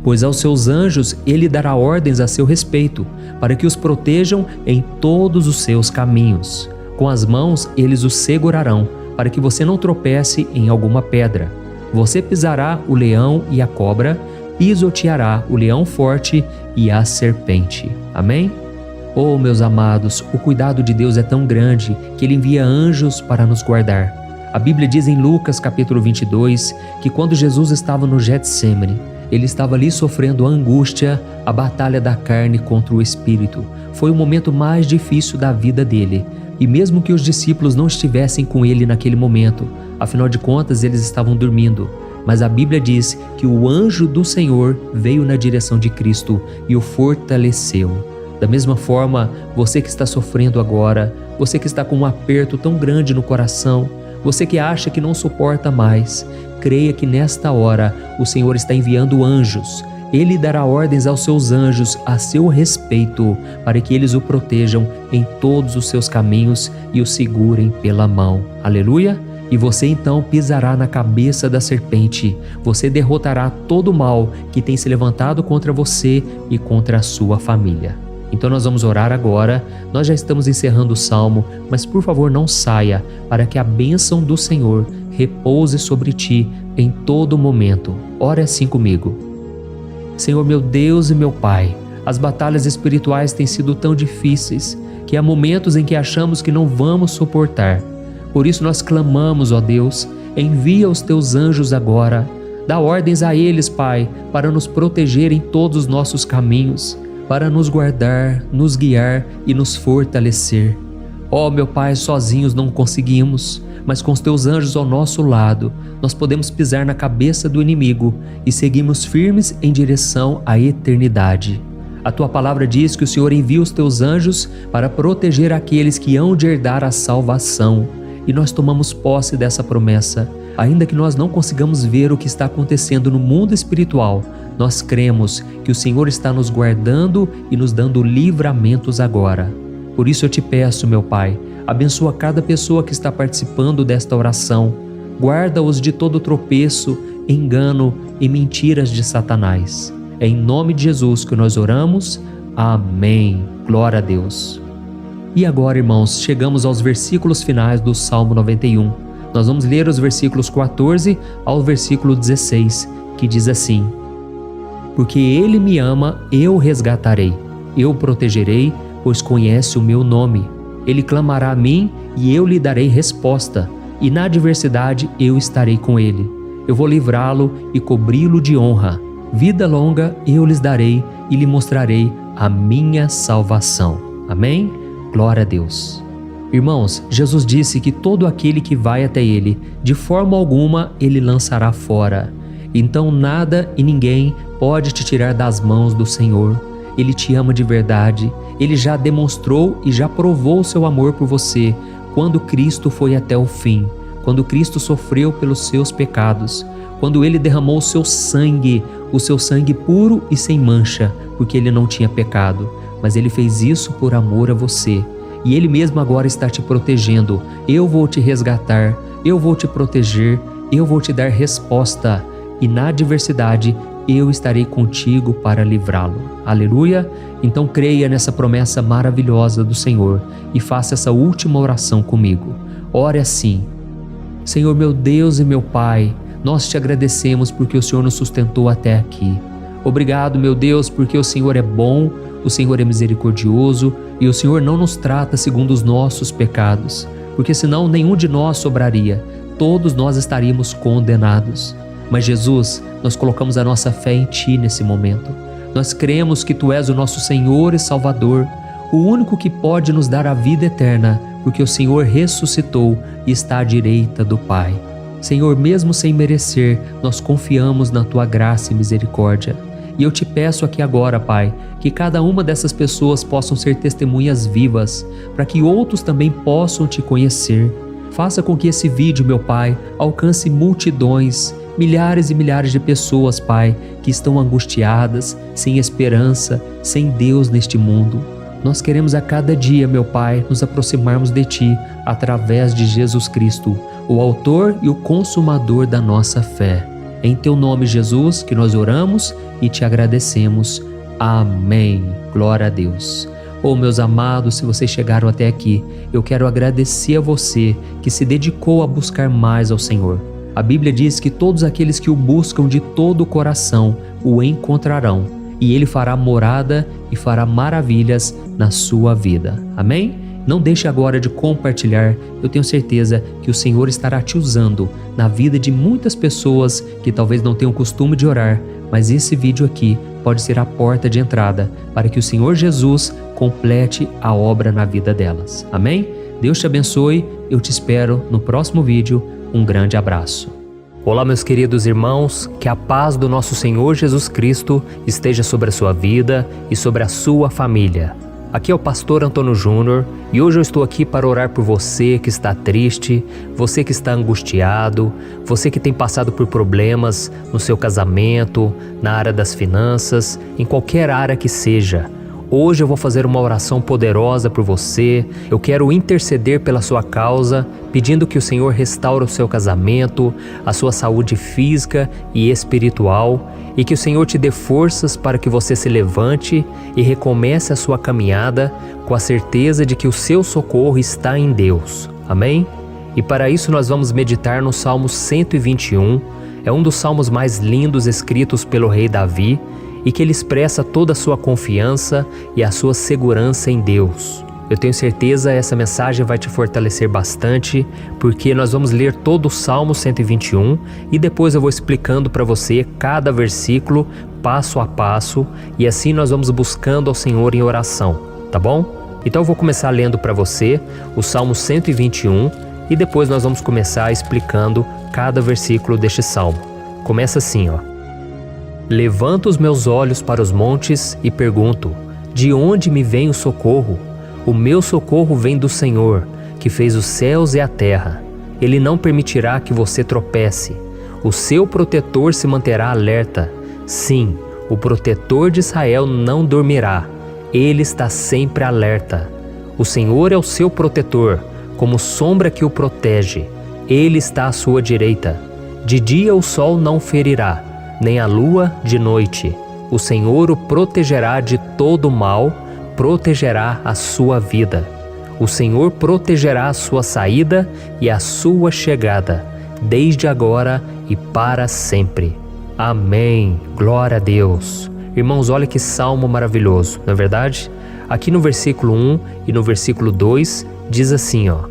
Pois aos seus anjos ele dará ordens a seu respeito, para que os protejam em todos os seus caminhos. Com as mãos eles os segurarão, para que você não tropece em alguma pedra. Você pisará o leão e a cobra, pisoteará o leão forte e a serpente. Amém? Oh, meus amados, o cuidado de Deus é tão grande que Ele envia anjos para nos guardar. A Bíblia diz em Lucas capítulo 22 que quando Jesus estava no Getsêmani, Ele estava ali sofrendo a angústia, a batalha da carne contra o espírito. Foi o momento mais difícil da vida dele. E mesmo que os discípulos não estivessem com ele naquele momento, afinal de contas eles estavam dormindo, mas a Bíblia diz que o anjo do Senhor veio na direção de Cristo e o fortaleceu. Da mesma forma, você que está sofrendo agora, você que está com um aperto tão grande no coração, você que acha que não suporta mais, creia que nesta hora o Senhor está enviando anjos. Ele dará ordens aos seus anjos a seu respeito, para que eles o protejam em todos os seus caminhos e o segurem pela mão. Aleluia! E você então pisará na cabeça da serpente. Você derrotará todo o mal que tem se levantado contra você e contra a sua família. Então nós vamos orar agora. Nós já estamos encerrando o salmo, mas por favor não saia, para que a bênção do Senhor repouse sobre ti em todo momento. Ore assim comigo. Senhor, meu Deus e meu Pai, as batalhas espirituais têm sido tão difíceis que há momentos em que achamos que não vamos suportar. Por isso nós clamamos, ó Deus, envia os teus anjos agora, dá ordens a eles, Pai, para nos proteger em todos os nossos caminhos, para nos guardar, nos guiar e nos fortalecer. Ó meu Pai, sozinhos não conseguimos, mas com os teus anjos ao nosso lado, nós podemos pisar na cabeça do inimigo e seguirmos firmes em direção à eternidade. A tua palavra diz que o Senhor envia os teus anjos para proteger aqueles que hão de herdar a salvação. E nós tomamos posse dessa promessa. Ainda que nós não consigamos ver o que está acontecendo no mundo espiritual, nós cremos que o Senhor está nos guardando e nos dando livramentos agora. Por isso eu te peço, meu Pai, abençoa cada pessoa que está participando desta oração. Guarda-os de todo tropeço, engano e mentiras de Satanás. É em nome de Jesus que nós oramos. Amém. Glória a Deus. E agora, irmãos, chegamos aos versículos finais do Salmo 91. Nós vamos ler os versículos 14 ao versículo 16, que diz assim: Porque Ele me ama, eu o resgatarei, eu o protegerei, pois conhece o meu nome. Ele clamará a mim e eu lhe darei resposta, e na adversidade eu estarei com ele. Eu vou livrá-lo e cobri-lo de honra. Vida longa eu lhes darei e lhe mostrarei a minha salvação. Amém? Glória a Deus. Irmãos, Jesus disse que todo aquele que vai até ele, de forma alguma ele lançará fora. Então nada e ninguém pode te tirar das mãos do Senhor. Ele te ama de verdade. Ele já demonstrou e já provou o seu amor por você quando Cristo foi até o fim, quando Cristo sofreu pelos seus pecados, quando Ele derramou o seu sangue puro e sem mancha, porque Ele não tinha pecado, mas Ele fez isso por amor a você. E Ele mesmo agora está te protegendo. Eu vou te resgatar, eu vou te proteger, eu vou te dar resposta, e na adversidade eu estarei contigo para livrá-lo. Aleluia! Então creia nessa promessa maravilhosa do Senhor e faça essa última oração comigo. Ore assim: Senhor, meu Deus e meu Pai, nós te agradecemos porque o Senhor nos sustentou até aqui. Obrigado, meu Deus, porque o Senhor é bom, o Senhor é misericordioso e o Senhor não nos trata segundo os nossos pecados, porque senão nenhum de nós sobraria, todos nós estaríamos condenados. Mas Jesus, nós colocamos a nossa fé em Ti nesse momento. Nós cremos que Tu és o nosso Senhor e Salvador, o único que pode nos dar a vida eterna, porque o Senhor ressuscitou e está à direita do Pai. Senhor, mesmo sem merecer, nós confiamos na Tua graça e misericórdia. E eu te peço aqui agora, Pai, que cada uma dessas pessoas possam ser testemunhas vivas, para que outros também possam Te conhecer. Faça com que esse vídeo, meu Pai, alcance multidões, milhares e milhares de pessoas, Pai, que estão angustiadas, sem esperança, sem Deus neste mundo. Nós queremos a cada dia, meu Pai, nos aproximarmos de Ti através de Jesus Cristo, o autor e o consumador da nossa fé. Em Teu nome, Jesus, que nós oramos e Te agradecemos. Amém. Glória a Deus. Meus amados, se vocês chegaram até aqui, eu quero agradecer a você que se dedicou a buscar mais ao Senhor. A Bíblia diz que todos aqueles que o buscam de todo o coração o encontrarão, e Ele fará morada e fará maravilhas na sua vida. Amém? Não deixe agora de compartilhar, eu tenho certeza que o Senhor estará te usando na vida de muitas pessoas que talvez não tenham costume de orar, mas esse vídeo aqui pode ser a porta de entrada para que o Senhor Jesus complete a obra na vida delas. Amém? Deus te abençoe, eu te espero no próximo vídeo. Um grande abraço. Olá, meus queridos irmãos, que a paz do nosso Senhor Jesus Cristo esteja sobre a sua vida e sobre a sua família. Aqui é o pastor Antônio Júnior e hoje eu estou aqui para orar por você que está triste, você que está angustiado, você que tem passado por problemas no seu casamento, na área das finanças, em qualquer área que seja. Hoje eu vou fazer uma oração poderosa por você. Eu quero interceder pela sua causa, pedindo que o Senhor restaure o seu casamento, a sua saúde física e espiritual, e que o Senhor te dê forças para que você se levante e recomece a sua caminhada com a certeza de que o seu socorro está em Deus. Amém? E para isso nós vamos meditar no Salmo 121. É um dos salmos mais lindos escritos pelo rei Davi, e que ele expressa toda a sua confiança e a sua segurança em Deus. Eu tenho certeza essa mensagem vai te fortalecer bastante, porque nós vamos ler todo o Salmo 121 e depois eu vou explicando para você cada versículo, passo a passo, e assim nós vamos buscando ao Senhor em oração, tá bom? Então eu vou começar lendo para você o Salmo 121 e depois nós vamos começar explicando cada versículo deste salmo. Começa assim, ó. Levanto os meus olhos para os montes e pergunto: de onde me vem o socorro? O meu socorro vem do Senhor, que fez os céus e a terra. Ele não permitirá que você tropece. O seu protetor se manterá alerta. Sim, o protetor de Israel não dormirá. Ele está sempre alerta. O Senhor é o seu protetor, como sombra que o protege. Ele está à sua direita. De dia o sol não ferirá, nem a lua de noite. O Senhor o protegerá de todo mal, protegerá a sua vida. O Senhor protegerá a sua saída e a sua chegada, desde agora e para sempre. Amém. Glória a Deus. Irmãos, olha que salmo maravilhoso, não é verdade? Aqui no versículo 1 e no versículo 2 diz assim, ó: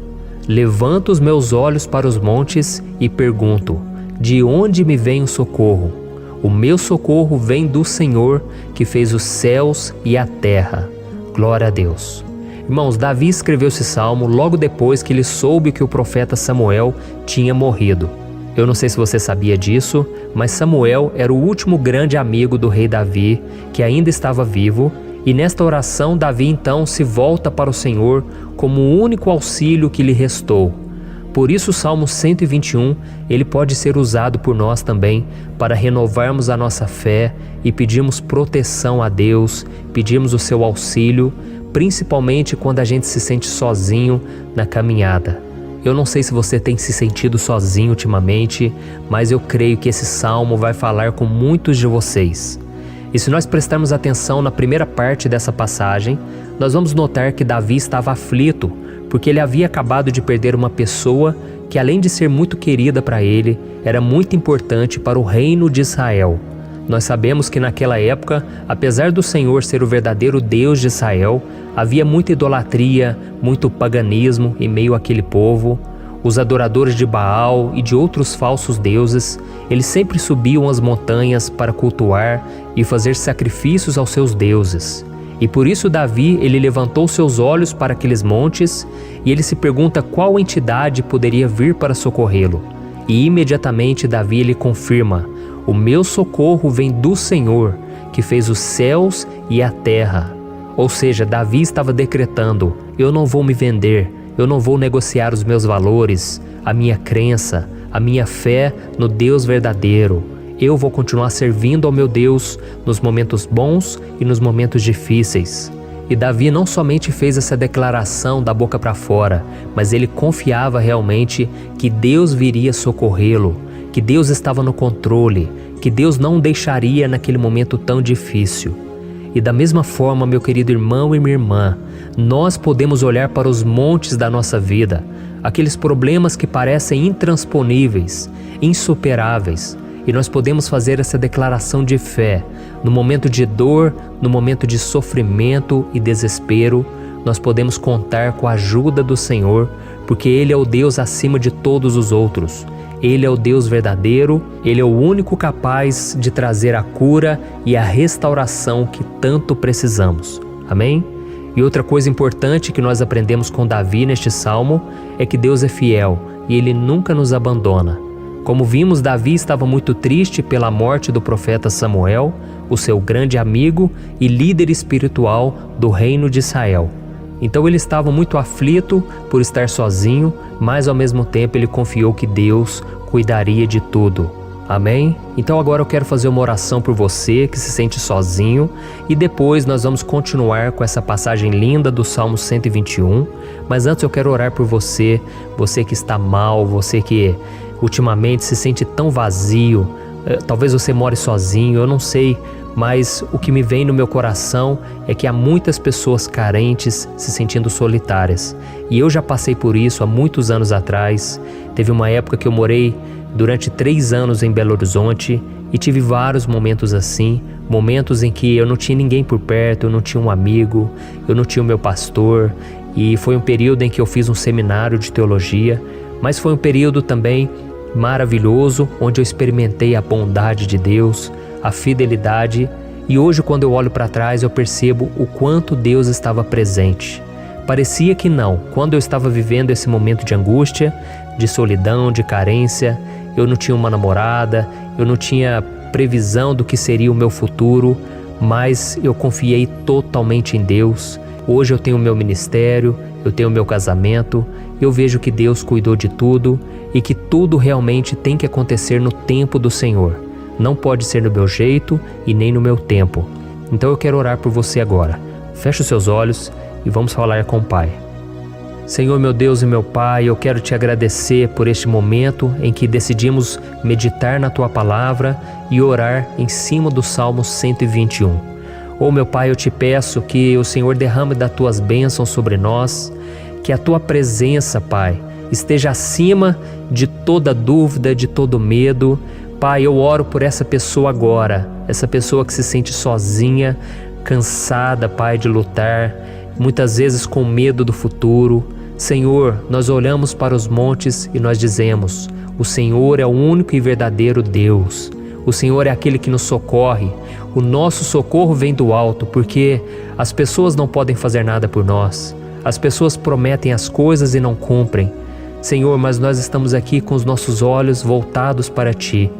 Levanto os meus olhos para os montes e pergunto: de onde me vem o socorro? O meu socorro vem do Senhor, que fez os céus e a terra. Glória a Deus. Irmãos, Davi escreveu esse salmo logo depois que ele soube que o profeta Samuel tinha morrido. Eu não sei se você sabia disso, mas Samuel era o último grande amigo do rei Davi, que ainda estava vivo, e nesta oração Davi então se volta para o Senhor como o único auxílio que lhe restou. Por isso o Salmo 121, ele pode ser usado por nós também para renovarmos a nossa fé e pedirmos proteção a Deus, pedirmos o seu auxílio, principalmente quando a gente se sente sozinho na caminhada. Eu não sei se você tem se sentido sozinho ultimamente, mas eu creio que esse salmo vai falar com muitos de vocês. E se nós prestarmos atenção na primeira parte dessa passagem, nós vamos notar que Davi estava aflito, porque ele havia acabado de perder uma pessoa que, além de ser muito querida para ele, era muito importante para o reino de Israel. Nós sabemos que naquela época, apesar do Senhor ser o verdadeiro Deus de Israel, havia muita idolatria, muito paganismo em meio àquele povo. Os adoradores de Baal e de outros falsos deuses, eles sempre subiam as montanhas para cultuar e fazer sacrifícios aos seus deuses. E por isso Davi, ele levantou seus olhos para aqueles montes e ele se pergunta qual entidade poderia vir para socorrê-lo. E imediatamente Davi ele confirma: o meu socorro vem do Senhor, que fez os céus e a terra. Ou seja, Davi estava decretando: eu não vou me vender, eu não vou negociar os meus valores, a minha crença, a minha fé no Deus verdadeiro. Eu vou continuar servindo ao meu Deus nos momentos bons e nos momentos difíceis. E Davi não somente fez essa declaração da boca para fora, mas ele confiava realmente que Deus viria socorrê-lo, que Deus estava no controle, que Deus não o deixaria naquele momento tão difícil. E da mesma forma, meu querido irmão e minha irmã, nós podemos olhar para os montes da nossa vida, aqueles problemas que parecem intransponíveis, insuperáveis, e nós podemos fazer essa declaração de fé. No momento de dor, no momento de sofrimento e desespero, nós podemos contar com a ajuda do Senhor, porque Ele é o Deus acima de todos os outros. Ele é o Deus verdadeiro, Ele é o único capaz de trazer a cura e a restauração que tanto precisamos. Amém? E outra coisa importante que nós aprendemos com Davi neste salmo é que Deus é fiel e Ele nunca nos abandona. Como vimos, Davi estava muito triste pela morte do profeta Samuel, o seu grande amigo e líder espiritual do reino de Israel. Então ele estava muito aflito por estar sozinho, mas ao mesmo tempo ele confiou que Deus cuidaria de tudo. Amém? Então agora eu quero fazer uma oração por você que se sente sozinho e depois nós vamos continuar com essa passagem linda do Salmo 121. Mas antes eu quero orar por você, você que está mal, você que ultimamente se sente tão vazio, talvez você more sozinho, eu não sei, mas o que me vem no meu coração é que há muitas pessoas carentes se sentindo solitárias. E eu já passei por isso há muitos anos atrás. Teve uma época que eu morei durante 3 anos em Belo Horizonte e tive vários momentos assim, momentos em que eu não tinha ninguém por perto, eu não tinha um amigo, eu não tinha o meu pastor, e foi um período em que eu fiz um seminário de teologia, mas foi um período também maravilhoso, onde eu experimentei a bondade de Deus, a fidelidade, e hoje quando eu olho para trás eu percebo o quanto Deus estava presente. Parecia que não, quando eu estava vivendo esse momento de angústia, de solidão, de carência, eu não tinha uma namorada, eu não tinha previsão do que seria o meu futuro, mas eu confiei totalmente em Deus. Hoje eu tenho o meu ministério, eu tenho o meu casamento, eu vejo que Deus cuidou de tudo e que tudo realmente tem que acontecer no tempo do Senhor. Não pode ser no meu jeito e nem no meu tempo. Então eu quero orar por você agora. Feche os seus olhos e vamos falar com o Pai. Senhor, meu Deus e meu Pai, eu quero te agradecer por este momento em que decidimos meditar na Tua Palavra e orar em cima do Salmo 121. Oh, meu Pai, eu te peço que o Senhor derrame das Tuas bênçãos sobre nós, que a Tua presença, Pai, esteja acima de toda dúvida, de todo medo. Pai, eu oro por essa pessoa agora, essa pessoa que se sente sozinha, cansada, Pai, de lutar, muitas vezes com medo do futuro. Senhor, nós olhamos para os montes e nós dizemos: o Senhor é o único e verdadeiro Deus. O Senhor é aquele que nos socorre. O nosso socorro vem do alto, porque as pessoas não podem fazer nada por nós. As pessoas prometem as coisas e não cumprem. Senhor, mas nós estamos aqui com os nossos olhos voltados para Ti.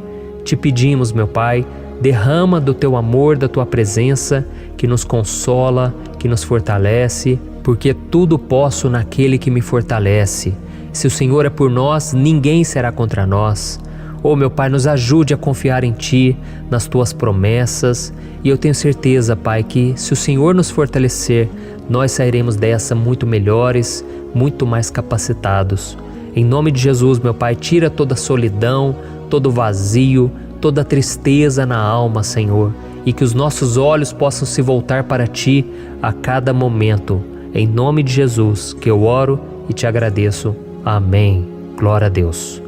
Te pedimos, meu Pai, derrama do Teu amor, da Tua presença, que nos consola, que nos fortalece, porque tudo posso naquele que me fortalece. Se o Senhor é por nós, ninguém será contra nós. Oh, meu Pai, nos ajude a confiar em Ti, nas Tuas promessas, e eu tenho certeza, Pai, que se o Senhor nos fortalecer, nós sairemos dessa muito melhores, muito mais capacitados. Em nome de Jesus, meu Pai, tira toda a solidão, todo o vazio, toda a tristeza na alma, Senhor, e que os nossos olhos possam se voltar para Ti a cada momento. Em nome de Jesus que eu oro e te agradeço. Amém. Glória a Deus.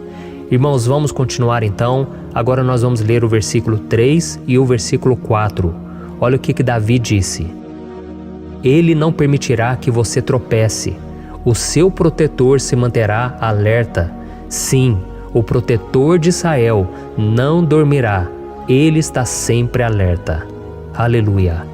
Irmãos, vamos continuar então. Agora nós vamos ler o versículo 3 e o versículo 4. Olha o que Davi disse. Ele não permitirá que você tropece. O seu protetor se manterá alerta. Sim, o protetor de Israel não dormirá. Ele está sempre alerta. Aleluia.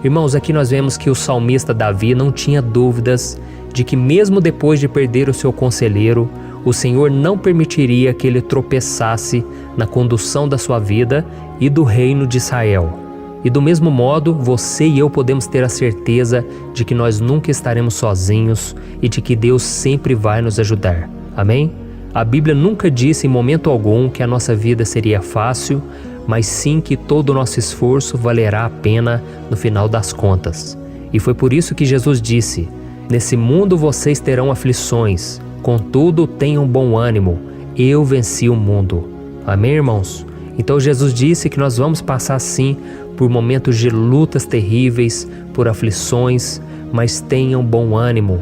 Irmãos, aqui nós vemos que o salmista Davi não tinha dúvidas de que mesmo depois de perder o seu conselheiro, o Senhor não permitiria que ele tropeçasse na condução da sua vida e do reino de Israel. E do mesmo modo, você e eu podemos ter a certeza de que nós nunca estaremos sozinhos e de que Deus sempre vai nos ajudar. Amém? A Bíblia nunca disse em momento algum que a nossa vida seria fácil, mas sim que todo o nosso esforço valerá a pena no final das contas. E foi por isso que Jesus disse: nesse mundo vocês terão aflições, contudo tenham bom ânimo, eu venci o mundo. Amém, irmãos? Então Jesus disse que nós vamos passar sim por momentos de lutas terríveis, por aflições, mas tenham bom ânimo.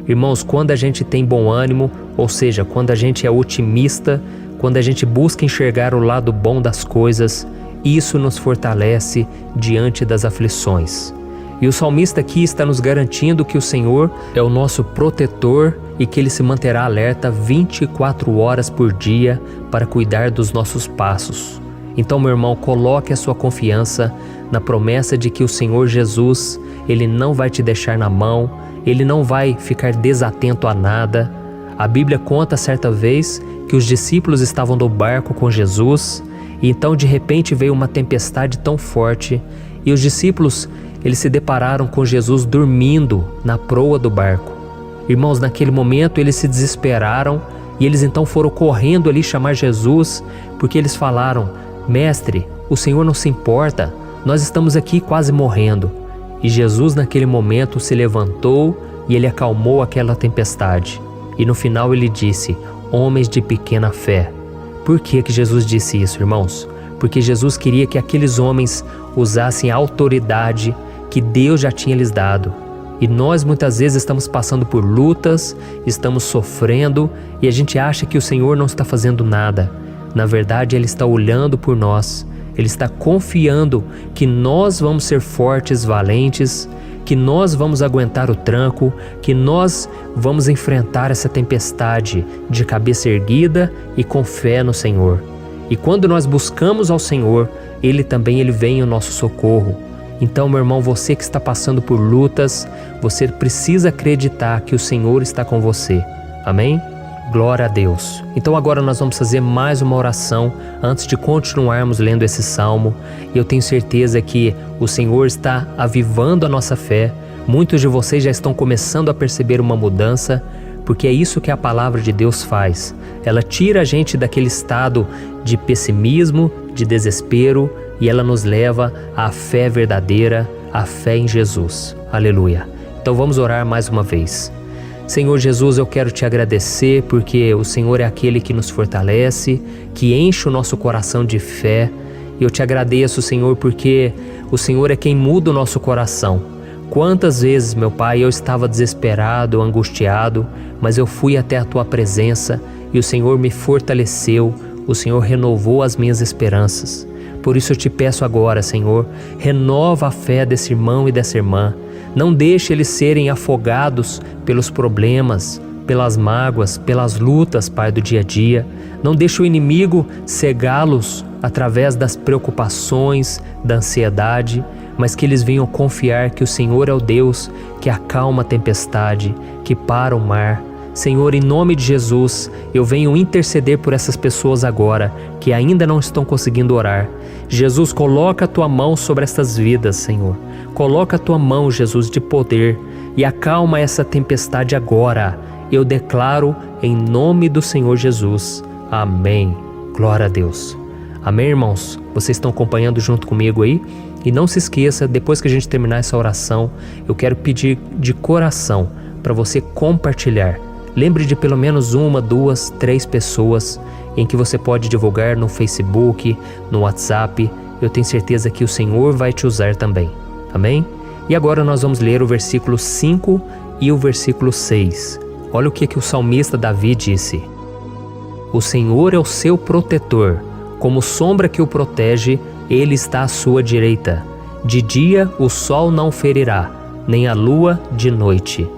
Irmãos, quando a gente tem bom ânimo, ou seja, quando a gente é otimista, quando a gente busca enxergar o lado bom das coisas, isso nos fortalece diante das aflições. E o salmista aqui está nos garantindo que o Senhor é o nosso protetor e que Ele se manterá alerta 24 horas por dia para cuidar dos nossos passos. Então, meu irmão, coloque a sua confiança na promessa de que o Senhor Jesus, Ele não vai te deixar na mão, Ele não vai ficar desatento a nada. A Bíblia conta certa vez que os discípulos estavam no barco com Jesus e então de repente veio uma tempestade tão forte e os discípulos eles se depararam com Jesus dormindo na proa do barco. Irmãos, naquele momento eles se desesperaram e eles então foram correndo ali chamar Jesus, porque eles falaram: Mestre, o Senhor não se importa, nós estamos aqui quase morrendo. E Jesus naquele momento se levantou e Ele acalmou aquela tempestade. E no final Ele disse: homens de pequena fé. Por que Jesus disse isso, irmãos? Porque Jesus queria que aqueles homens usassem a autoridade que Deus já tinha lhes dado. E nós muitas vezes estamos passando por lutas, estamos sofrendo e a gente acha que o Senhor não está fazendo nada. Na verdade, Ele está olhando por nós, Ele está confiando que nós vamos ser fortes, valentes, que nós vamos aguentar o tranco, que nós vamos enfrentar essa tempestade de cabeça erguida e com fé no Senhor. E quando nós buscamos ao Senhor, Ele vem em nosso socorro. Então, meu irmão, você que está passando por lutas, você precisa acreditar que o Senhor está com você. Amém? Glória a Deus. Então agora nós vamos fazer mais uma oração antes de continuarmos lendo esse salmo. E eu tenho certeza que o Senhor está avivando a nossa fé. Muitos de vocês já estão começando a perceber uma mudança, porque é isso que a palavra de Deus faz. Ela tira a gente daquele estado de pessimismo, de desespero, e ela nos leva à fé verdadeira, à fé em Jesus. Aleluia. Então vamos orar mais uma vez. Senhor Jesus, eu quero te agradecer porque o Senhor é aquele que nos fortalece, que enche o nosso coração de fé. Eu te agradeço, Senhor, porque o Senhor é quem muda o nosso coração. Quantas vezes, meu Pai, eu estava desesperado, angustiado, mas eu fui até a Tua presença e o Senhor me fortaleceu, o Senhor renovou as minhas esperanças. Por isso eu te peço agora, Senhor, renova a fé desse irmão e dessa irmã. Não deixe eles serem afogados pelos problemas, pelas mágoas, pelas lutas, Pai, do dia a dia. Não deixe o inimigo cegá-los através das preocupações, da ansiedade, mas que eles venham confiar que o Senhor é o Deus que acalma a tempestade, que para o mar. Senhor, em nome de Jesus, eu venho interceder por essas pessoas agora que ainda não estão conseguindo orar. Jesus, coloca a Tua mão sobre essas vidas, Senhor. Coloca a Tua mão, Jesus, de poder e acalma essa tempestade agora. Eu declaro em nome do Senhor Jesus. Amém. Glória a Deus. Amém, irmãos? Vocês estão acompanhando junto comigo aí? E não se esqueça, depois que a gente terminar essa oração, eu quero pedir de coração para você compartilhar. Lembre de pelo menos 1, 2, 3 pessoas em que você pode divulgar no Facebook, no WhatsApp. Eu tenho certeza que o Senhor vai te usar também. Amém? E agora nós vamos ler o versículo 5 e o versículo 6. Olha o que o salmista Davi disse. O Senhor é o seu protetor. Como sombra que o protege, Ele está à sua direita. De dia o sol não ferirá, nem a lua de noite.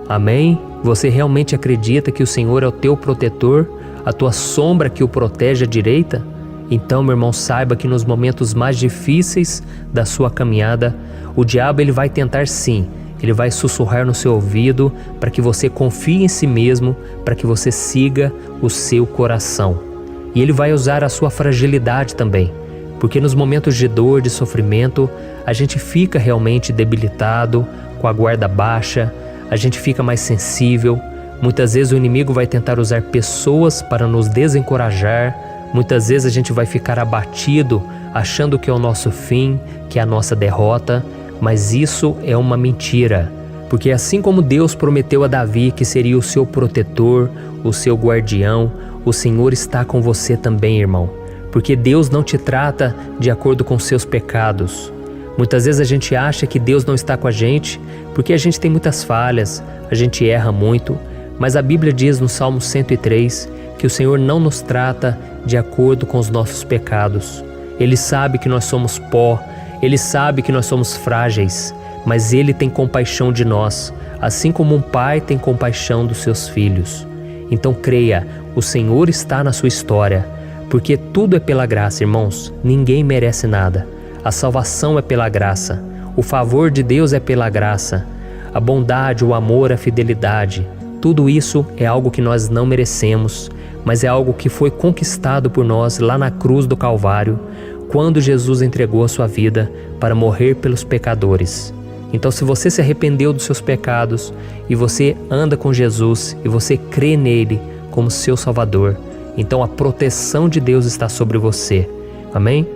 Amém? Você realmente acredita que o Senhor é o teu protetor, a tua sombra que o protege à direita? Então, meu irmão, saiba que nos momentos mais difíceis da sua caminhada, o diabo ele vai tentar sim, ele vai sussurrar no seu ouvido para que você confie em si mesmo, para que você siga o seu coração. E ele vai usar a sua fragilidade também, porque nos momentos de dor, de sofrimento, a gente fica realmente debilitado, com a guarda baixa, a gente fica mais sensível. Muitas vezes o inimigo vai tentar usar pessoas para nos desencorajar. Muitas vezes a gente vai ficar abatido, achando que é o nosso fim, que é a nossa derrota, mas isso é uma mentira. Porque assim como Deus prometeu a Davi que seria o seu protetor, o seu guardião, o Senhor está com você também, irmão. Porque Deus não te trata de acordo com seus pecados. Muitas vezes a gente acha que Deus não está com a gente porque a gente tem muitas falhas, a gente erra muito, mas a Bíblia diz no Salmo 103 que o Senhor não nos trata de acordo com os nossos pecados. Ele sabe que nós somos pó, Ele sabe que nós somos frágeis, mas Ele tem compaixão de nós, assim como um pai tem compaixão dos seus filhos. Então creia, o Senhor está na sua história, porque tudo é pela graça, irmãos, ninguém merece nada. A salvação é pela graça, o favor de Deus é pela graça, a bondade, o amor, a fidelidade, tudo isso é algo que nós não merecemos, mas é algo que foi conquistado por nós lá na cruz do Calvário, quando Jesus entregou a sua vida para morrer pelos pecadores. Então, se você se arrependeu dos seus pecados e você anda com Jesus e você crê nele como seu Salvador, então a proteção de Deus está sobre você. Amém?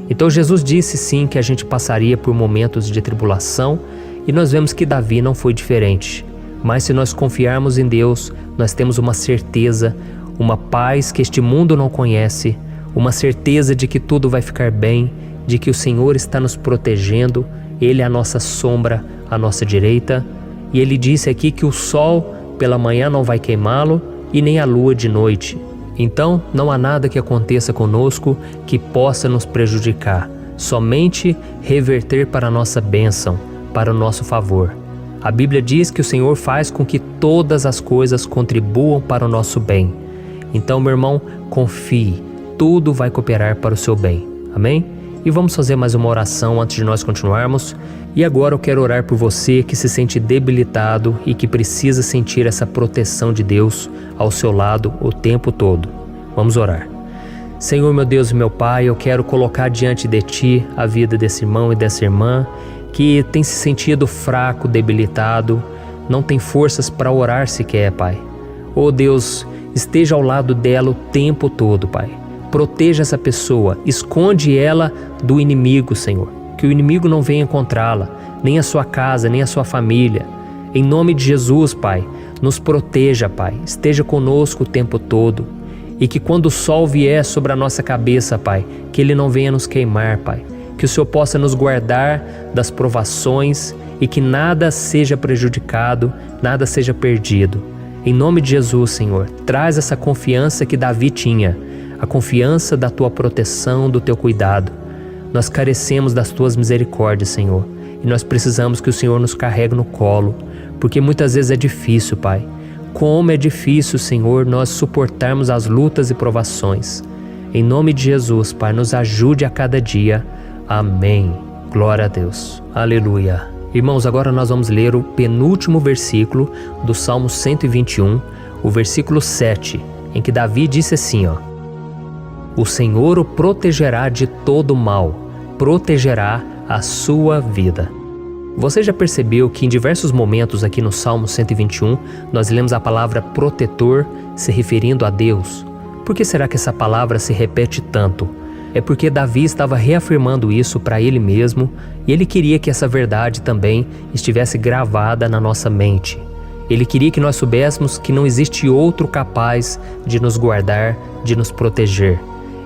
Então Jesus disse sim que a gente passaria por momentos de tribulação e nós vemos que Davi não foi diferente. Mas se nós confiarmos em Deus, nós temos uma certeza, uma paz que este mundo não conhece, uma certeza de que tudo vai ficar bem, de que o Senhor está nos protegendo, Ele é a nossa sombra, à nossa direita. E Ele disse aqui que o sol pela manhã não vai queimá-lo e nem a lua de noite. Então não há nada que aconteça conosco que possa nos prejudicar, somente reverter para a nossa bênção, para o nosso favor. A Bíblia diz que o Senhor faz com que todas as coisas contribuam para o nosso bem. Então, meu irmão, confie, tudo vai cooperar para o seu bem. Amém? E vamos fazer mais uma oração antes de nós continuarmos. E agora eu quero orar por você que se sente debilitado e que precisa sentir essa proteção de Deus ao seu lado o tempo todo. Vamos orar. Senhor, meu Deus e meu Pai, eu quero colocar diante de Ti a vida desse irmão e dessa irmã que tem se sentido fraco, debilitado, não tem forças para orar sequer, Pai. Oh Deus, esteja ao lado dela o tempo todo, Pai. Proteja essa pessoa, esconde ela do inimigo, Senhor. Que o inimigo não venha encontrá-la, nem a sua casa, nem a sua família. Em nome de Jesus, Pai, nos proteja, Pai. Esteja conosco o tempo todo. E que quando o sol vier sobre a nossa cabeça, Pai, que ele não venha nos queimar, Pai. Que o Senhor possa nos guardar das provações e que nada seja prejudicado, nada seja perdido. Em nome de Jesus, Senhor, traz essa confiança que Davi tinha, a confiança da Tua proteção, do Teu cuidado. Nós carecemos das Tuas misericórdias, Senhor, e nós precisamos que o Senhor nos carregue no colo, porque muitas vezes é difícil, Pai. Como é difícil, Senhor, nós suportarmos as lutas e provações. Em nome de Jesus, Pai, nos ajude a cada dia. Amém. Glória a Deus. Aleluia. Irmãos, agora nós vamos ler o penúltimo versículo do Salmo 121, o versículo 7, em que Davi disse assim, O Senhor o protegerá de todo mal, protegerá a sua vida. Você já percebeu que em diversos momentos aqui no Salmo 121, nós lemos a palavra protetor se referindo a Deus? Por que será que essa palavra se repete tanto? É porque Davi estava reafirmando isso para ele mesmo e ele queria que essa verdade também estivesse gravada na nossa mente. Ele queria que nós soubéssemos que não existe outro capaz de nos guardar, de nos proteger.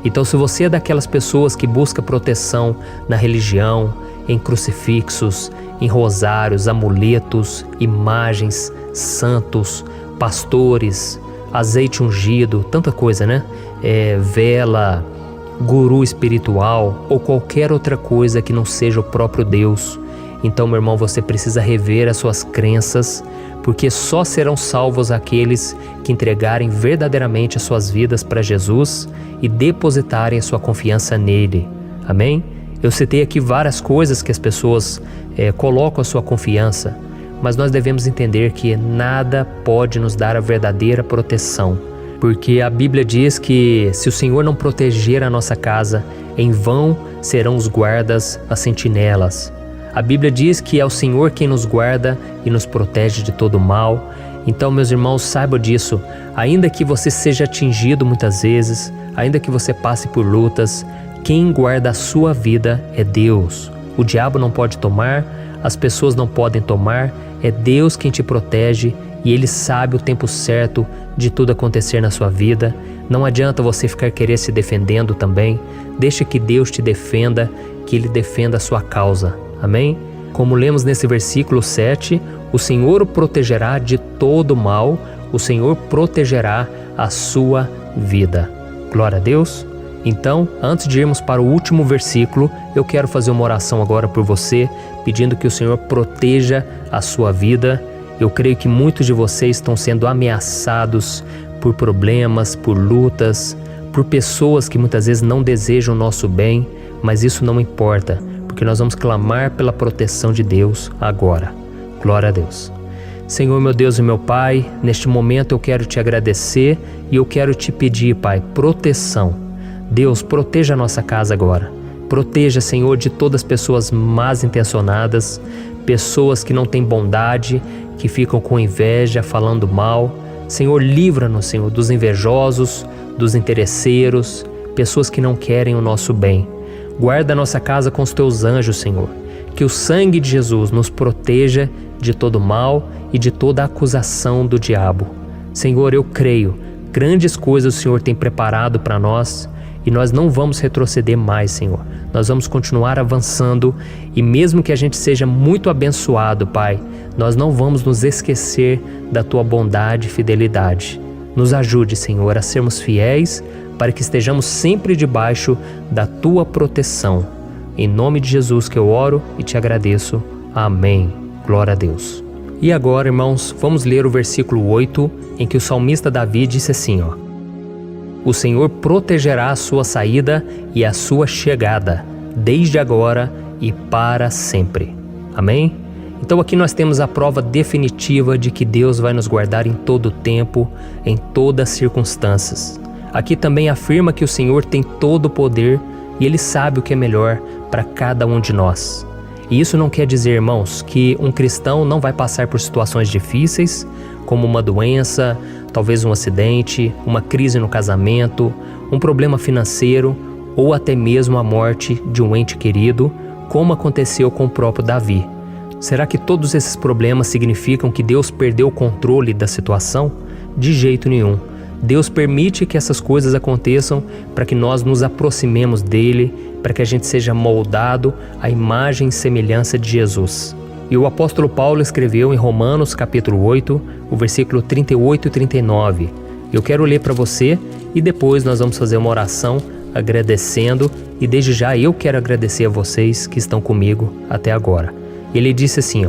Então, se você é daquelas pessoas que busca proteção na religião, em crucifixos, em rosários, amuletos, imagens, santos, pastores, azeite ungido, tanta coisa, né? Vela, guru espiritual ou qualquer outra coisa que não seja o próprio Deus. Então, meu irmão, você precisa rever as suas crenças, porque só serão salvos aqueles que entregarem verdadeiramente as suas vidas para Jesus e depositarem a sua confiança nele. Amém? Eu citei aqui várias coisas que as pessoas colocam a sua confiança, mas nós devemos entender que nada pode nos dar a verdadeira proteção, porque a Bíblia diz que se o Senhor não proteger a nossa casa, em vão serão os guardas, as sentinelas. A Bíblia diz que é o Senhor quem nos guarda e nos protege de todo mal. Então, meus irmãos, saibam disso. Ainda que você seja atingido muitas vezes, ainda que você passe por lutas, quem guarda a sua vida é Deus. O diabo não pode tomar, as pessoas não podem tomar, é Deus quem te protege e Ele sabe o tempo certo de tudo acontecer na sua vida. Não adianta você ficar querer se defendendo também. Deixa que Deus te defenda, que Ele defenda a sua causa. Amém? Como lemos nesse versículo 7, o Senhor o protegerá de todo mal, o Senhor protegerá a sua vida. Glória a Deus. Então, antes de irmos para o último versículo, eu quero fazer uma oração agora por você, pedindo que o Senhor proteja a sua vida. Eu creio que muitos de vocês estão sendo ameaçados por problemas, por lutas, por pessoas que muitas vezes não desejam o nosso bem, mas isso não importa, porque nós vamos clamar pela proteção de Deus agora. Glória a Deus. Senhor, meu Deus e meu Pai, neste momento eu quero te agradecer e eu quero te pedir, Pai, proteção. Deus, proteja a nossa casa agora. Proteja, Senhor, de todas as pessoas más intencionadas, pessoas que não têm bondade, que ficam com inveja, falando mal. Senhor, livra-nos, Senhor, dos invejosos, dos interesseiros, pessoas que não querem o nosso bem. Guarda a nossa casa com os teus anjos, Senhor. Que o sangue de Jesus nos proteja de todo mal e de toda acusação do diabo. Senhor, eu creio, grandes coisas o Senhor tem preparado para nós e nós não vamos retroceder mais, Senhor. Nós vamos continuar avançando e mesmo que a gente seja muito abençoado, Pai, nós não vamos nos esquecer da Tua bondade e fidelidade. Nos ajude, Senhor, a sermos fiéis para que estejamos sempre debaixo da Tua proteção. Em nome de Jesus que eu oro e te agradeço. Amém. Glória a Deus. E agora, irmãos, vamos ler o versículo 8, em que o salmista Davi disse assim, O Senhor protegerá a sua saída e a sua chegada, desde agora e para sempre. Amém? Então aqui nós temos a prova definitiva de que Deus vai nos guardar em todo o tempo, em todas as circunstâncias. Aqui também afirma que o Senhor tem todo o poder e Ele sabe o que é melhor para cada um de nós. E isso não quer dizer, irmãos, que um cristão não vai passar por situações difíceis, como uma doença, talvez um acidente, uma crise no casamento, um problema financeiro ou até mesmo a morte de um ente querido, como aconteceu com o próprio Davi. Será que todos esses problemas significam que Deus perdeu o controle da situação? De jeito nenhum. Deus permite que essas coisas aconteçam para que nós nos aproximemos dele, para que a gente seja moldado à imagem e semelhança de Jesus. E o apóstolo Paulo escreveu em Romanos capítulo 8, o versículo 38 e 39. Eu quero ler para você e depois nós vamos fazer uma oração agradecendo, e desde já eu quero agradecer a vocês que estão comigo até agora. Ele disse assim,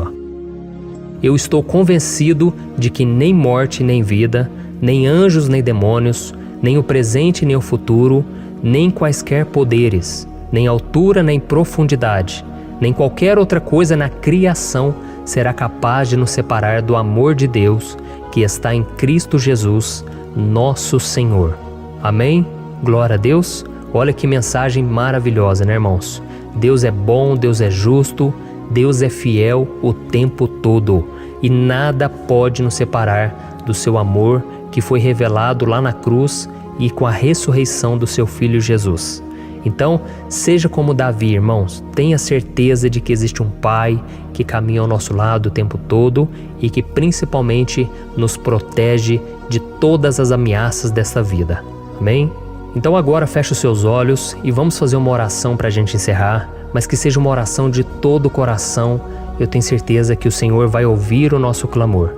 Eu estou convencido de que nem morte nem vida, nem anjos nem demônios, nem o presente nem o futuro, nem quaisquer poderes, nem altura nem profundidade, nem qualquer outra coisa na criação será capaz de nos separar do amor de Deus que está em Cristo Jesus, nosso Senhor. Amém? Glória a Deus. Olha que mensagem maravilhosa, né, irmãos? Deus é bom, Deus é justo, Deus é fiel o tempo todo e nada pode nos separar do seu amor que foi revelado lá na cruz e com a ressurreição do seu Filho Jesus. Então, seja como Davi, irmãos, tenha certeza de que existe um Pai que caminha ao nosso lado o tempo todo e que principalmente nos protege de todas as ameaças dessa vida. Amém? Então agora feche os seus olhos e vamos fazer uma oração para a gente encerrar, mas que seja uma oração de todo o coração. Eu tenho certeza que o Senhor vai ouvir o nosso clamor.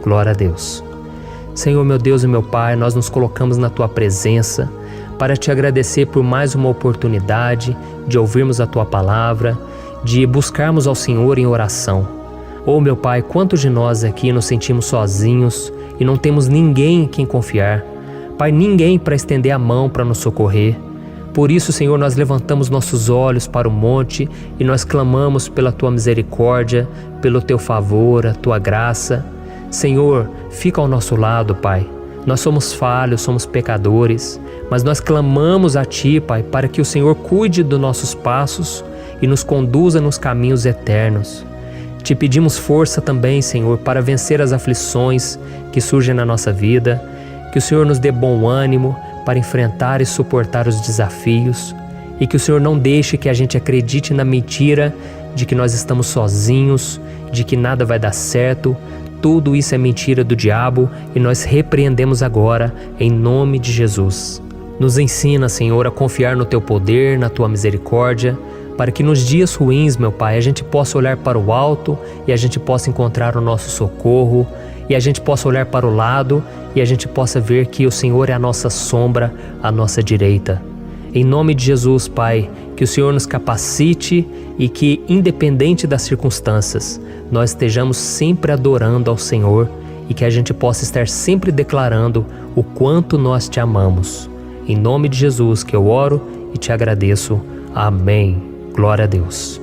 Glória a Deus. Senhor, meu Deus e meu Pai, nós nos colocamos na Tua presença para Te agradecer por mais uma oportunidade de ouvirmos a Tua palavra, de buscarmos ao Senhor em oração. Oh, meu Pai, quantos de nós aqui nos sentimos sozinhos e não temos ninguém em quem confiar. Pai, ninguém para estender a mão para nos socorrer. Por isso, Senhor, nós levantamos nossos olhos para o monte e nós clamamos pela Tua misericórdia, pelo Teu favor, a Tua graça. Senhor, fica ao nosso lado, Pai. Nós somos falhos, somos pecadores, mas nós clamamos a Ti, Pai, para que o Senhor cuide dos nossos passos e nos conduza nos caminhos eternos. Te pedimos força também, Senhor, para vencer as aflições que surgem na nossa vida, que o Senhor nos dê bom ânimo para enfrentar e suportar os desafios e que o Senhor não deixe que a gente acredite na mentira de que nós estamos sozinhos, de que nada vai dar certo. Tudo isso é mentira do diabo e nós repreendemos agora em nome de Jesus. Nos ensina, Senhor, a confiar no Teu poder, na Tua misericórdia, para que nos dias ruins, meu Pai, a gente possa olhar para o alto e a gente possa encontrar o nosso socorro, e a gente possa olhar para o lado e a gente possa ver que o Senhor é a nossa sombra, a nossa direita. Em nome de Jesus, Pai, que o Senhor nos capacite e que, independente das circunstâncias, nós estejamos sempre adorando ao Senhor e que a gente possa estar sempre declarando o quanto nós Te amamos. Em nome de Jesus que eu oro e Te agradeço. Amém. Glória a Deus.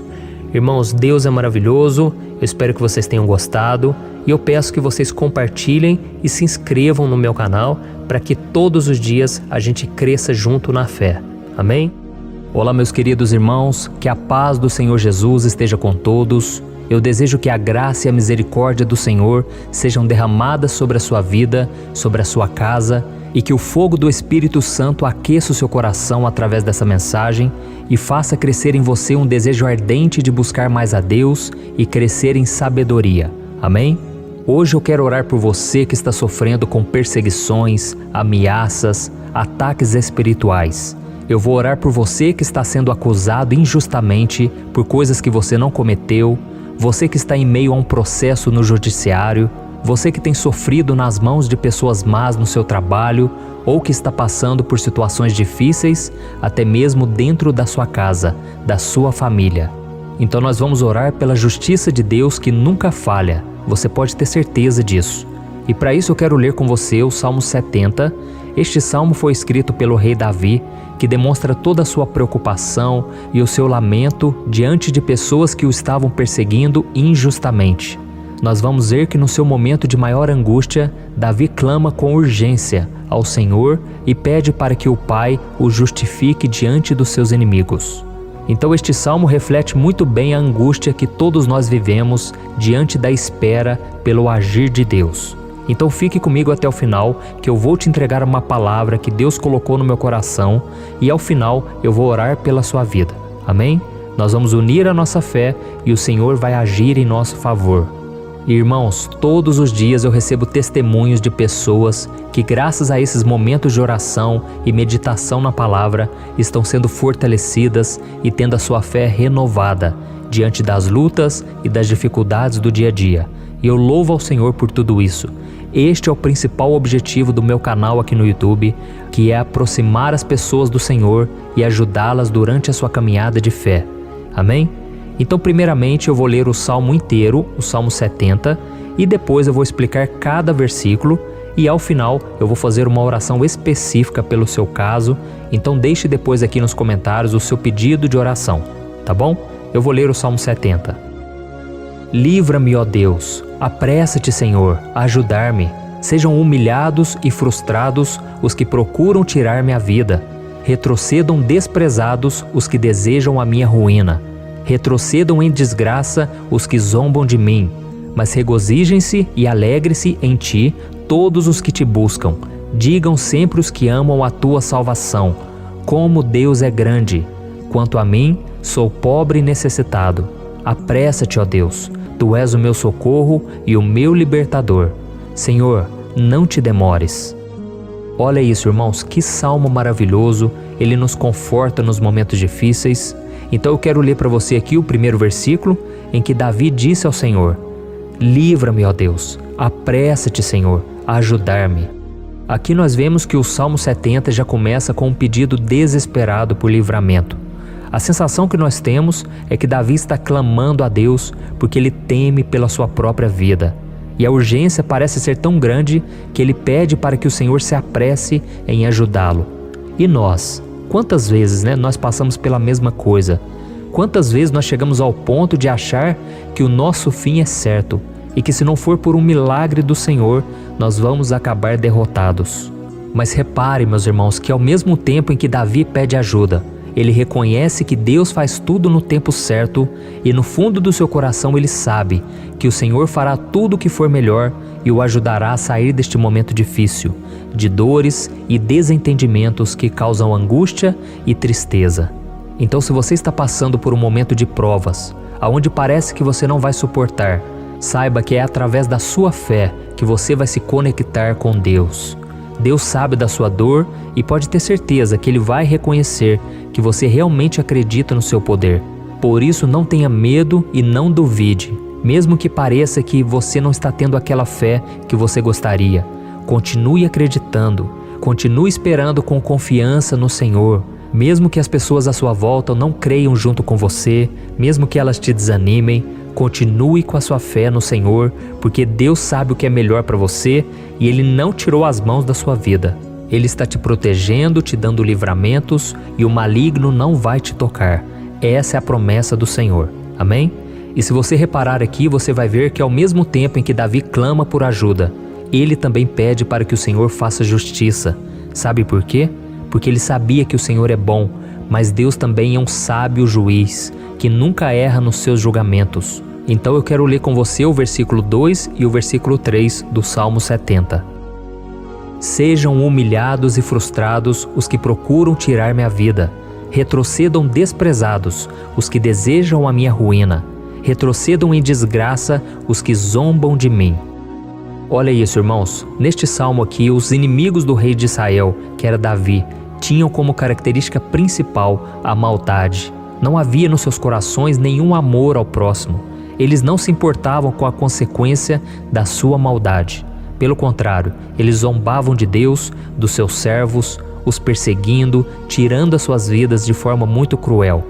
Irmãos, Deus é maravilhoso. Eu espero que vocês tenham gostado e eu peço que vocês compartilhem e se inscrevam no meu canal para que todos os dias a gente cresça junto na fé. Amém? Olá, meus queridos irmãos, que a paz do Senhor Jesus esteja com todos. Eu desejo que a graça e a misericórdia do Senhor sejam derramadas sobre a sua vida, sobre a sua casa, e que o fogo do Espírito Santo aqueça o seu coração através dessa mensagem e faça crescer em você um desejo ardente de buscar mais a Deus e crescer em sabedoria. Amém? Hoje eu quero orar por você que está sofrendo com perseguições, ameaças, ataques espirituais. Eu vou orar por você que está sendo acusado injustamente por coisas que você não cometeu, você que está em meio a um processo no judiciário, você que tem sofrido nas mãos de pessoas más no seu trabalho ou que está passando por situações difíceis, até mesmo dentro da sua casa, da sua família. Então nós vamos orar pela justiça de Deus que nunca falha, você pode ter certeza disso. E para isso eu quero ler com você o Salmo 70. Este salmo foi escrito pelo rei Davi, que demonstra toda a sua preocupação e o seu lamento diante de pessoas que o estavam perseguindo injustamente. Nós vamos ver que no seu momento de maior angústia, Davi clama com urgência ao Senhor e pede para que o Pai o justifique diante dos seus inimigos. Então este salmo reflete muito bem a angústia que todos nós vivemos diante da espera pelo agir de Deus. Então fique comigo até o final, que eu vou te entregar uma palavra que Deus colocou no meu coração e ao final eu vou orar pela sua vida. Amém? Nós vamos unir a nossa fé e o Senhor vai agir em nosso favor. Irmãos, todos os dias eu recebo testemunhos de pessoas que, graças a esses momentos de oração e meditação na palavra, estão sendo fortalecidas e tendo a sua fé renovada diante das lutas e das dificuldades do dia a dia. E eu louvo ao Senhor por tudo isso. Este é o principal objetivo do meu canal aqui no YouTube, que é aproximar as pessoas do Senhor e ajudá-las durante a sua caminhada de fé. Amém? Então, primeiramente, eu vou ler o Salmo inteiro, o Salmo 70, e depois eu vou explicar cada versículo e ao final eu vou fazer uma oração específica pelo seu caso. Então deixe depois aqui nos comentários o seu pedido de oração, tá bom? Eu vou ler o Salmo 70. Livra-me, ó Deus, apressa-te, Senhor, a ajudar-me. Sejam humilhados e frustrados os que procuram tirar-me a vida. Retrocedam desprezados os que desejam a minha ruína. Retrocedam em desgraça os que zombam de mim, mas regozijem-se e alegre-se em ti todos os que te buscam. Digam sempre os que amam a tua salvação, como Deus é grande. Quanto a mim, sou pobre e necessitado. Apressa-te, ó Deus, tu és o meu socorro e o meu libertador. Senhor, não te demores. Olha isso, irmãos, que salmo maravilhoso, ele nos conforta nos momentos difíceis. Então eu quero ler para você aqui o primeiro versículo, em que Davi disse ao Senhor: livra-me, ó Deus, apressa-te, Senhor, a ajudar-me. Aqui nós vemos que o Salmo 70 já começa com um pedido desesperado por livramento. A sensação que nós temos é que Davi está clamando a Deus porque ele teme pela sua própria vida. E a urgência parece ser tão grande que ele pede para que o Senhor se apresse em ajudá-lo. E nós? Quantas vezes nós passamos pela mesma coisa? Quantas vezes nós chegamos ao ponto de achar que o nosso fim é certo e que se não for por um milagre do Senhor, nós vamos acabar derrotados? Mas repare, meus irmãos, que ao mesmo tempo em que Davi pede ajuda, ele reconhece que Deus faz tudo no tempo certo e no fundo do seu coração ele sabe que o Senhor fará tudo o que for melhor e o ajudará a sair deste momento difícil, de dores e desentendimentos que causam angústia e tristeza. Então, se você está passando por um momento de provas, aonde parece que você não vai suportar, saiba que é através da sua fé que você vai se conectar com Deus. Deus sabe da sua dor e pode ter certeza que Ele vai reconhecer que você realmente acredita no seu poder. Por isso, não tenha medo e não duvide, mesmo que pareça que você não está tendo aquela fé que você gostaria. Continue acreditando, continue esperando com confiança no Senhor. Mesmo que as pessoas à sua volta não creiam junto com você, mesmo que elas te desanimem, continue com a sua fé no Senhor, porque Deus sabe o que é melhor para você e Ele não tirou as mãos da sua vida. Ele está te protegendo, te dando livramentos e o maligno não vai te tocar. Essa é a promessa do Senhor. Amém? E se você reparar aqui, você vai ver que ao mesmo tempo em que Davi clama por ajuda, ele também pede para que o Senhor faça justiça. Sabe por quê? Porque ele sabia que o Senhor é bom, mas Deus também é um sábio juiz, que nunca erra nos seus julgamentos. Então eu quero ler com você o versículo 2 e o versículo 3 do Salmo 70. Sejam humilhados e frustrados os que procuram tirar-me a vida. Retrocedam desprezados os que desejam a minha ruína. Retrocedam em desgraça os que zombam de mim. Olha isso, irmãos. Neste salmo aqui, os inimigos do rei de Israel, que era Davi, tinham como característica principal a maldade. Não havia nos seus corações nenhum amor ao próximo. Eles não se importavam com a consequência da sua maldade. Pelo contrário, eles zombavam de Deus, dos seus servos, os perseguindo, tirando as suas vidas de forma muito cruel.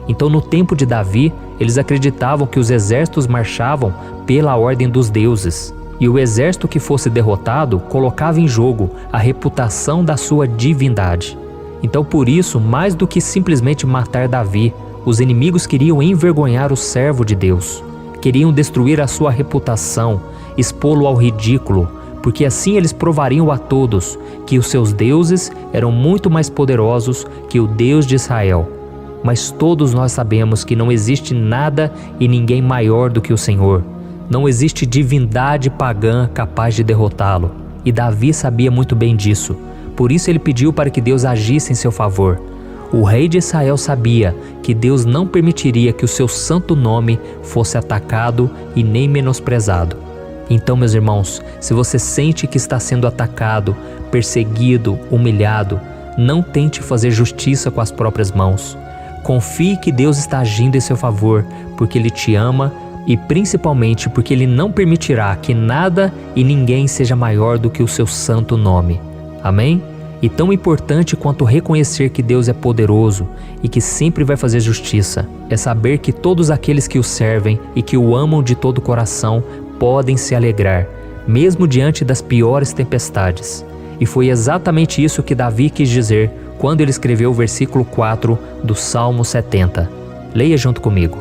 Então, no tempo de Davi, eles acreditavam que os exércitos marchavam pela ordem dos deuses. E o exército que fosse derrotado colocava em jogo a reputação da sua divindade. Então, por isso, mais do que simplesmente matar Davi, os inimigos queriam envergonhar o servo de Deus. Queriam destruir a sua reputação, expô-lo ao ridículo, porque assim eles provariam a todos que os seus deuses eram muito mais poderosos que o Deus de Israel. Mas todos nós sabemos que não existe nada e ninguém maior do que o Senhor. Não existe divindade pagã capaz de derrotá-lo. E Davi sabia muito bem disso. Por isso ele pediu para que Deus agisse em seu favor. O rei de Israel sabia que Deus não permitiria que o seu santo nome fosse atacado e nem menosprezado. Então, meus irmãos, se você sente que está sendo atacado, perseguido, humilhado, não tente fazer justiça com as próprias mãos. Confie que Deus está agindo em seu favor, porque Ele te ama e principalmente porque Ele não permitirá que nada e ninguém seja maior do que o seu santo nome. Amém? E tão importante quanto reconhecer que Deus é poderoso e que sempre vai fazer justiça, é saber que todos aqueles que o servem e que o amam de todo o coração podem se alegrar, mesmo diante das piores tempestades. E foi exatamente isso que Davi quis dizer quando ele escreveu o versículo 4 do Salmo 70. Leia junto comigo.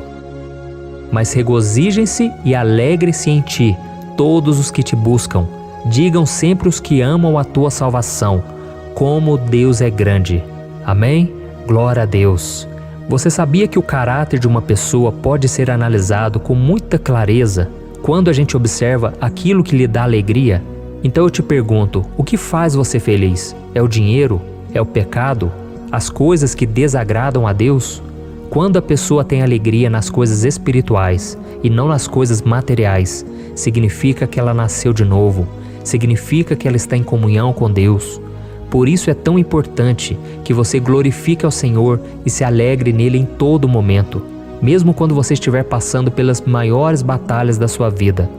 Mas regozijem-se e alegrem-se em ti, todos os que te buscam. Digam sempre os que amam a tua salvação, como Deus é grande. Amém? Glória a Deus. Você sabia que o caráter de uma pessoa pode ser analisado com muita clareza quando a gente observa aquilo que lhe dá alegria? Então eu te pergunto, o que faz você feliz? É o dinheiro? É o pecado? As coisas que desagradam a Deus? Quando a pessoa tem alegria nas coisas espirituais e não nas coisas materiais, significa que ela nasceu de novo, significa que ela está em comunhão com Deus. Por isso é tão importante que você glorifique ao Senhor e se alegre nele em todo momento, mesmo quando você estiver passando pelas maiores batalhas da sua vida.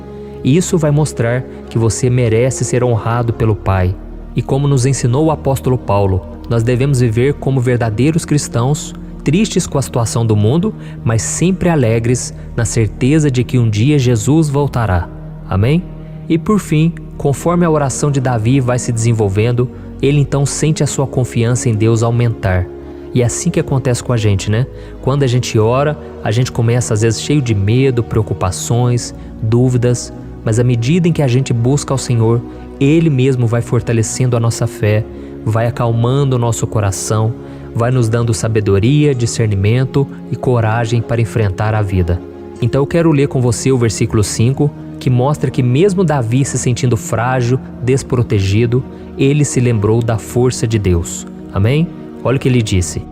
Isso vai mostrar que você merece ser honrado pelo Pai. E como nos ensinou o apóstolo Paulo, nós devemos viver como verdadeiros cristãos, tristes com a situação do mundo, mas sempre alegres na certeza de que um dia Jesus voltará. Amém? E por fim, conforme a oração de Davi vai se desenvolvendo, ele então sente a sua confiança em Deus aumentar. E é assim que acontece com a gente, né? Quando a gente ora, a gente começa às vezes cheio de medo, preocupações, dúvidas, mas à medida em que a gente busca ao Senhor, Ele mesmo vai fortalecendo a nossa fé, vai acalmando o nosso coração, vai nos dando sabedoria, discernimento e coragem para enfrentar a vida. Então eu quero ler com você o versículo 5, que mostra que mesmo Davi se sentindo frágil, desprotegido, ele se lembrou da força de Deus. Amém? Olha o que ele disse: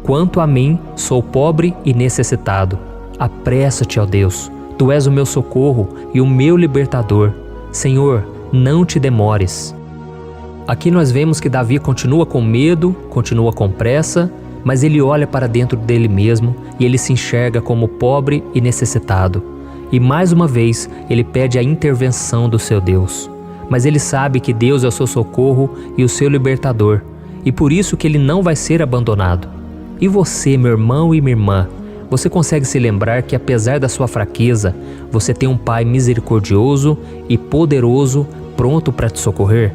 quanto a mim, sou pobre e necessitado. Apressa-te, ó Deus, Tu és o meu socorro e o meu libertador. Senhor, não te demores. Aqui nós vemos que Davi continua com medo, continua com pressa, mas ele olha para dentro dele mesmo e ele se enxerga como pobre e necessitado. E mais uma vez, ele pede a intervenção do seu Deus. Mas ele sabe que Deus é o seu socorro e o seu libertador, e por isso que ele não vai ser abandonado. E você, meu irmão e minha irmã, você consegue se lembrar que apesar da sua fraqueza, você tem um Pai misericordioso e poderoso pronto para te socorrer?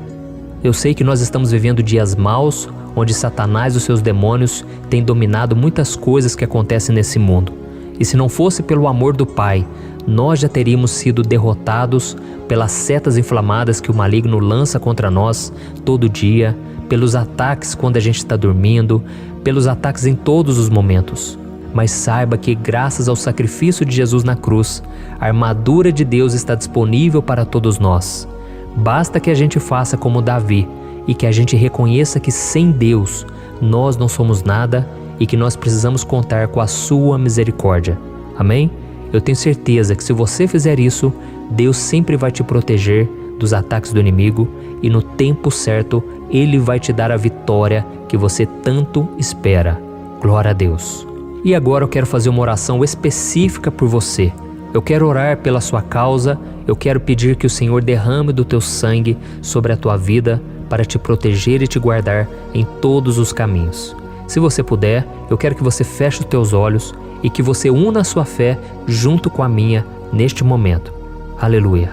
Eu sei que nós estamos vivendo dias maus, onde Satanás e os seus demônios têm dominado muitas coisas que acontecem nesse mundo. E se não fosse pelo amor do Pai, nós já teríamos sido derrotados pelas setas inflamadas que o maligno lança contra nós todo dia, pelos ataques quando a gente está dormindo, pelos ataques em todos os momentos. Mas saiba que graças ao sacrifício de Jesus na cruz, a armadura de Deus está disponível para todos nós. Basta que a gente faça como Davi e que a gente reconheça que sem Deus nós não somos nada e que nós precisamos contar com a sua misericórdia. Amém? Eu tenho certeza que se você fizer isso, Deus sempre vai te proteger dos ataques do inimigo e no tempo certo Ele vai te dar a vitória que você tanto espera. Glória a Deus. E agora eu quero fazer uma oração específica por você. Eu quero orar pela sua causa, eu quero pedir que o Senhor derrame do teu sangue sobre a tua vida para te proteger e te guardar em todos os caminhos. Se você puder, eu quero que você feche os teus olhos e que você una a sua fé junto com a minha neste momento. Aleluia.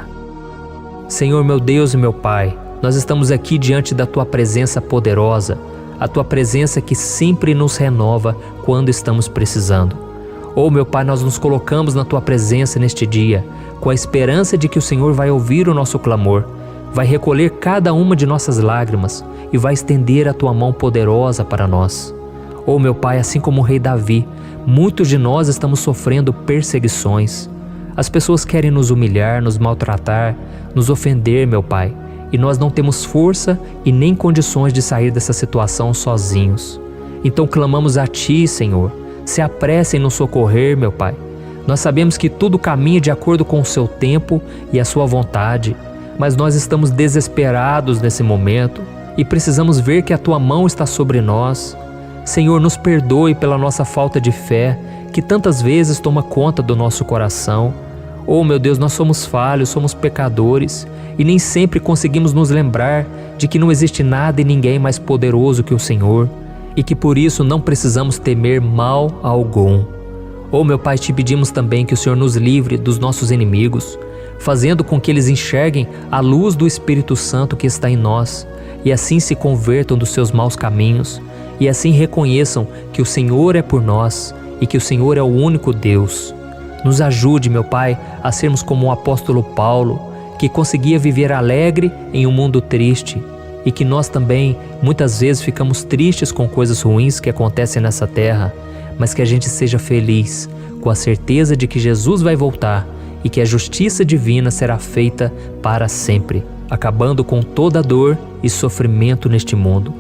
Senhor, meu Deus e meu Pai, nós estamos aqui diante da Tua presença poderosa, a Tua presença que sempre nos renova quando estamos precisando. Oh, meu Pai, nós nos colocamos na Tua presença neste dia, com a esperança de que o Senhor vai ouvir o nosso clamor, vai recolher cada uma de nossas lágrimas e vai estender a Tua mão poderosa para nós. Oh, meu Pai, assim como o rei Davi, muitos de nós estamos sofrendo perseguições. As pessoas querem nos humilhar, nos maltratar, nos ofender, meu Pai, e nós não temos força e nem condições de sair dessa situação sozinhos. Então clamamos a Ti, Senhor, se apresse em nos socorrer, meu Pai. Nós sabemos que tudo caminha de acordo com o Seu tempo e a Sua vontade, mas nós estamos desesperados nesse momento e precisamos ver que a Tua mão está sobre nós. Senhor, nos perdoe pela nossa falta de fé, que tantas vezes toma conta do nosso coração. Oh, meu Deus, nós somos falhos, somos pecadores e nem sempre conseguimos nos lembrar de que não existe nada e ninguém mais poderoso que o Senhor e que por isso não precisamos temer mal algum. Oh, meu Pai, te pedimos também que o Senhor nos livre dos nossos inimigos, fazendo com que eles enxerguem a luz do Espírito Santo que está em nós e assim se convertam dos seus maus caminhos e assim reconheçam que o Senhor é por nós e que o Senhor é o único Deus. Nos ajude, meu Pai, a sermos como o apóstolo Paulo, que conseguia viver alegre em um mundo triste e que nós também muitas vezes ficamos tristes com coisas ruins que acontecem nessa terra, mas que a gente seja feliz com a certeza de que Jesus vai voltar e que a justiça divina será feita para sempre, acabando com toda dor e sofrimento neste mundo.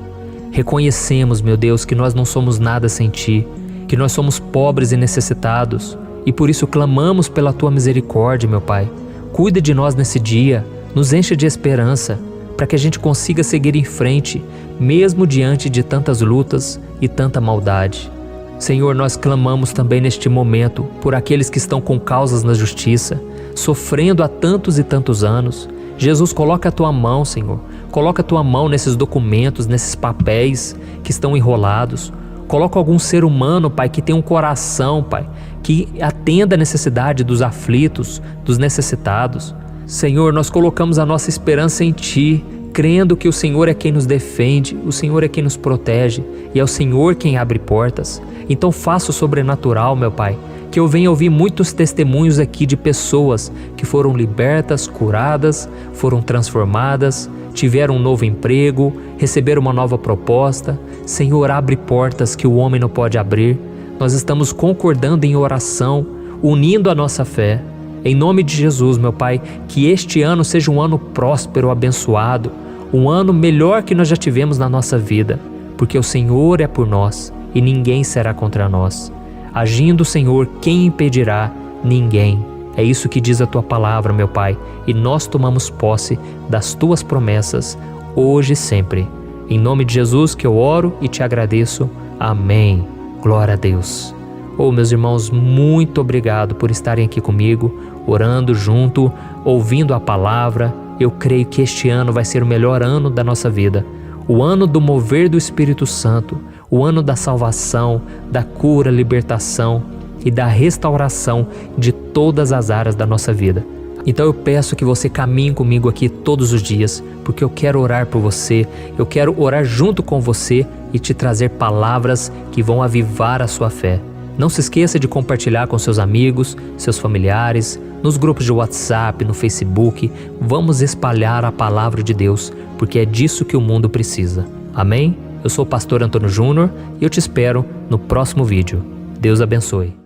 Reconhecemos, meu Deus, que nós não somos nada sem Ti, que nós somos pobres e necessitados, e por isso clamamos pela Tua misericórdia, meu Pai. Cuida de nós nesse dia, nos enche de esperança, para que a gente consiga seguir em frente, mesmo diante de tantas lutas e tanta maldade. Senhor, nós clamamos também neste momento por aqueles que estão com causas na justiça, sofrendo há tantos e tantos anos. Jesus, coloca a Tua mão, Senhor. Coloca a Tua mão nesses documentos, nesses papéis que estão enrolados. Coloca algum ser humano, Pai, que tem um coração, Pai, que atenda a necessidade dos aflitos, dos necessitados. Senhor, nós colocamos a nossa esperança em Ti, crendo que o Senhor é quem nos defende, o Senhor é quem nos protege e é o Senhor quem abre portas. Então faça o sobrenatural, meu Pai, que eu venha ouvir muitos testemunhos aqui de pessoas que foram libertas, curadas, foram transformadas, tiveram um novo emprego, receberam uma nova proposta. Senhor, abre portas que o homem não pode abrir. Nós estamos concordando em oração, unindo a nossa fé. Em nome de Jesus, meu Pai, que este ano seja um ano próspero, abençoado, um ano melhor que nós já tivemos na nossa vida, porque o Senhor é por nós e ninguém será contra nós. Agindo o Senhor, quem impedirá? Ninguém. É isso que diz a Tua palavra, meu Pai, e nós tomamos posse das Tuas promessas, hoje e sempre. Em nome de Jesus que eu oro e te agradeço. Amém. Glória a Deus. Meus irmãos, muito obrigado por estarem aqui comigo, orando junto, ouvindo a palavra. Eu creio que este ano vai ser o melhor ano da nossa vida. O ano do mover do Espírito Santo, o ano da salvação, da cura, libertação e da restauração de todas as áreas da nossa vida. Então eu peço que você caminhe comigo aqui todos os dias, porque eu quero orar por você, eu quero orar junto com você e te trazer palavras que vão avivar a sua fé. Não se esqueça de compartilhar com seus amigos, seus familiares, nos grupos de WhatsApp, no Facebook. Vamos espalhar a palavra de Deus, porque é disso que o mundo precisa. Amém? Eu sou o pastor Antônio Júnior e eu te espero no próximo vídeo. Deus abençoe.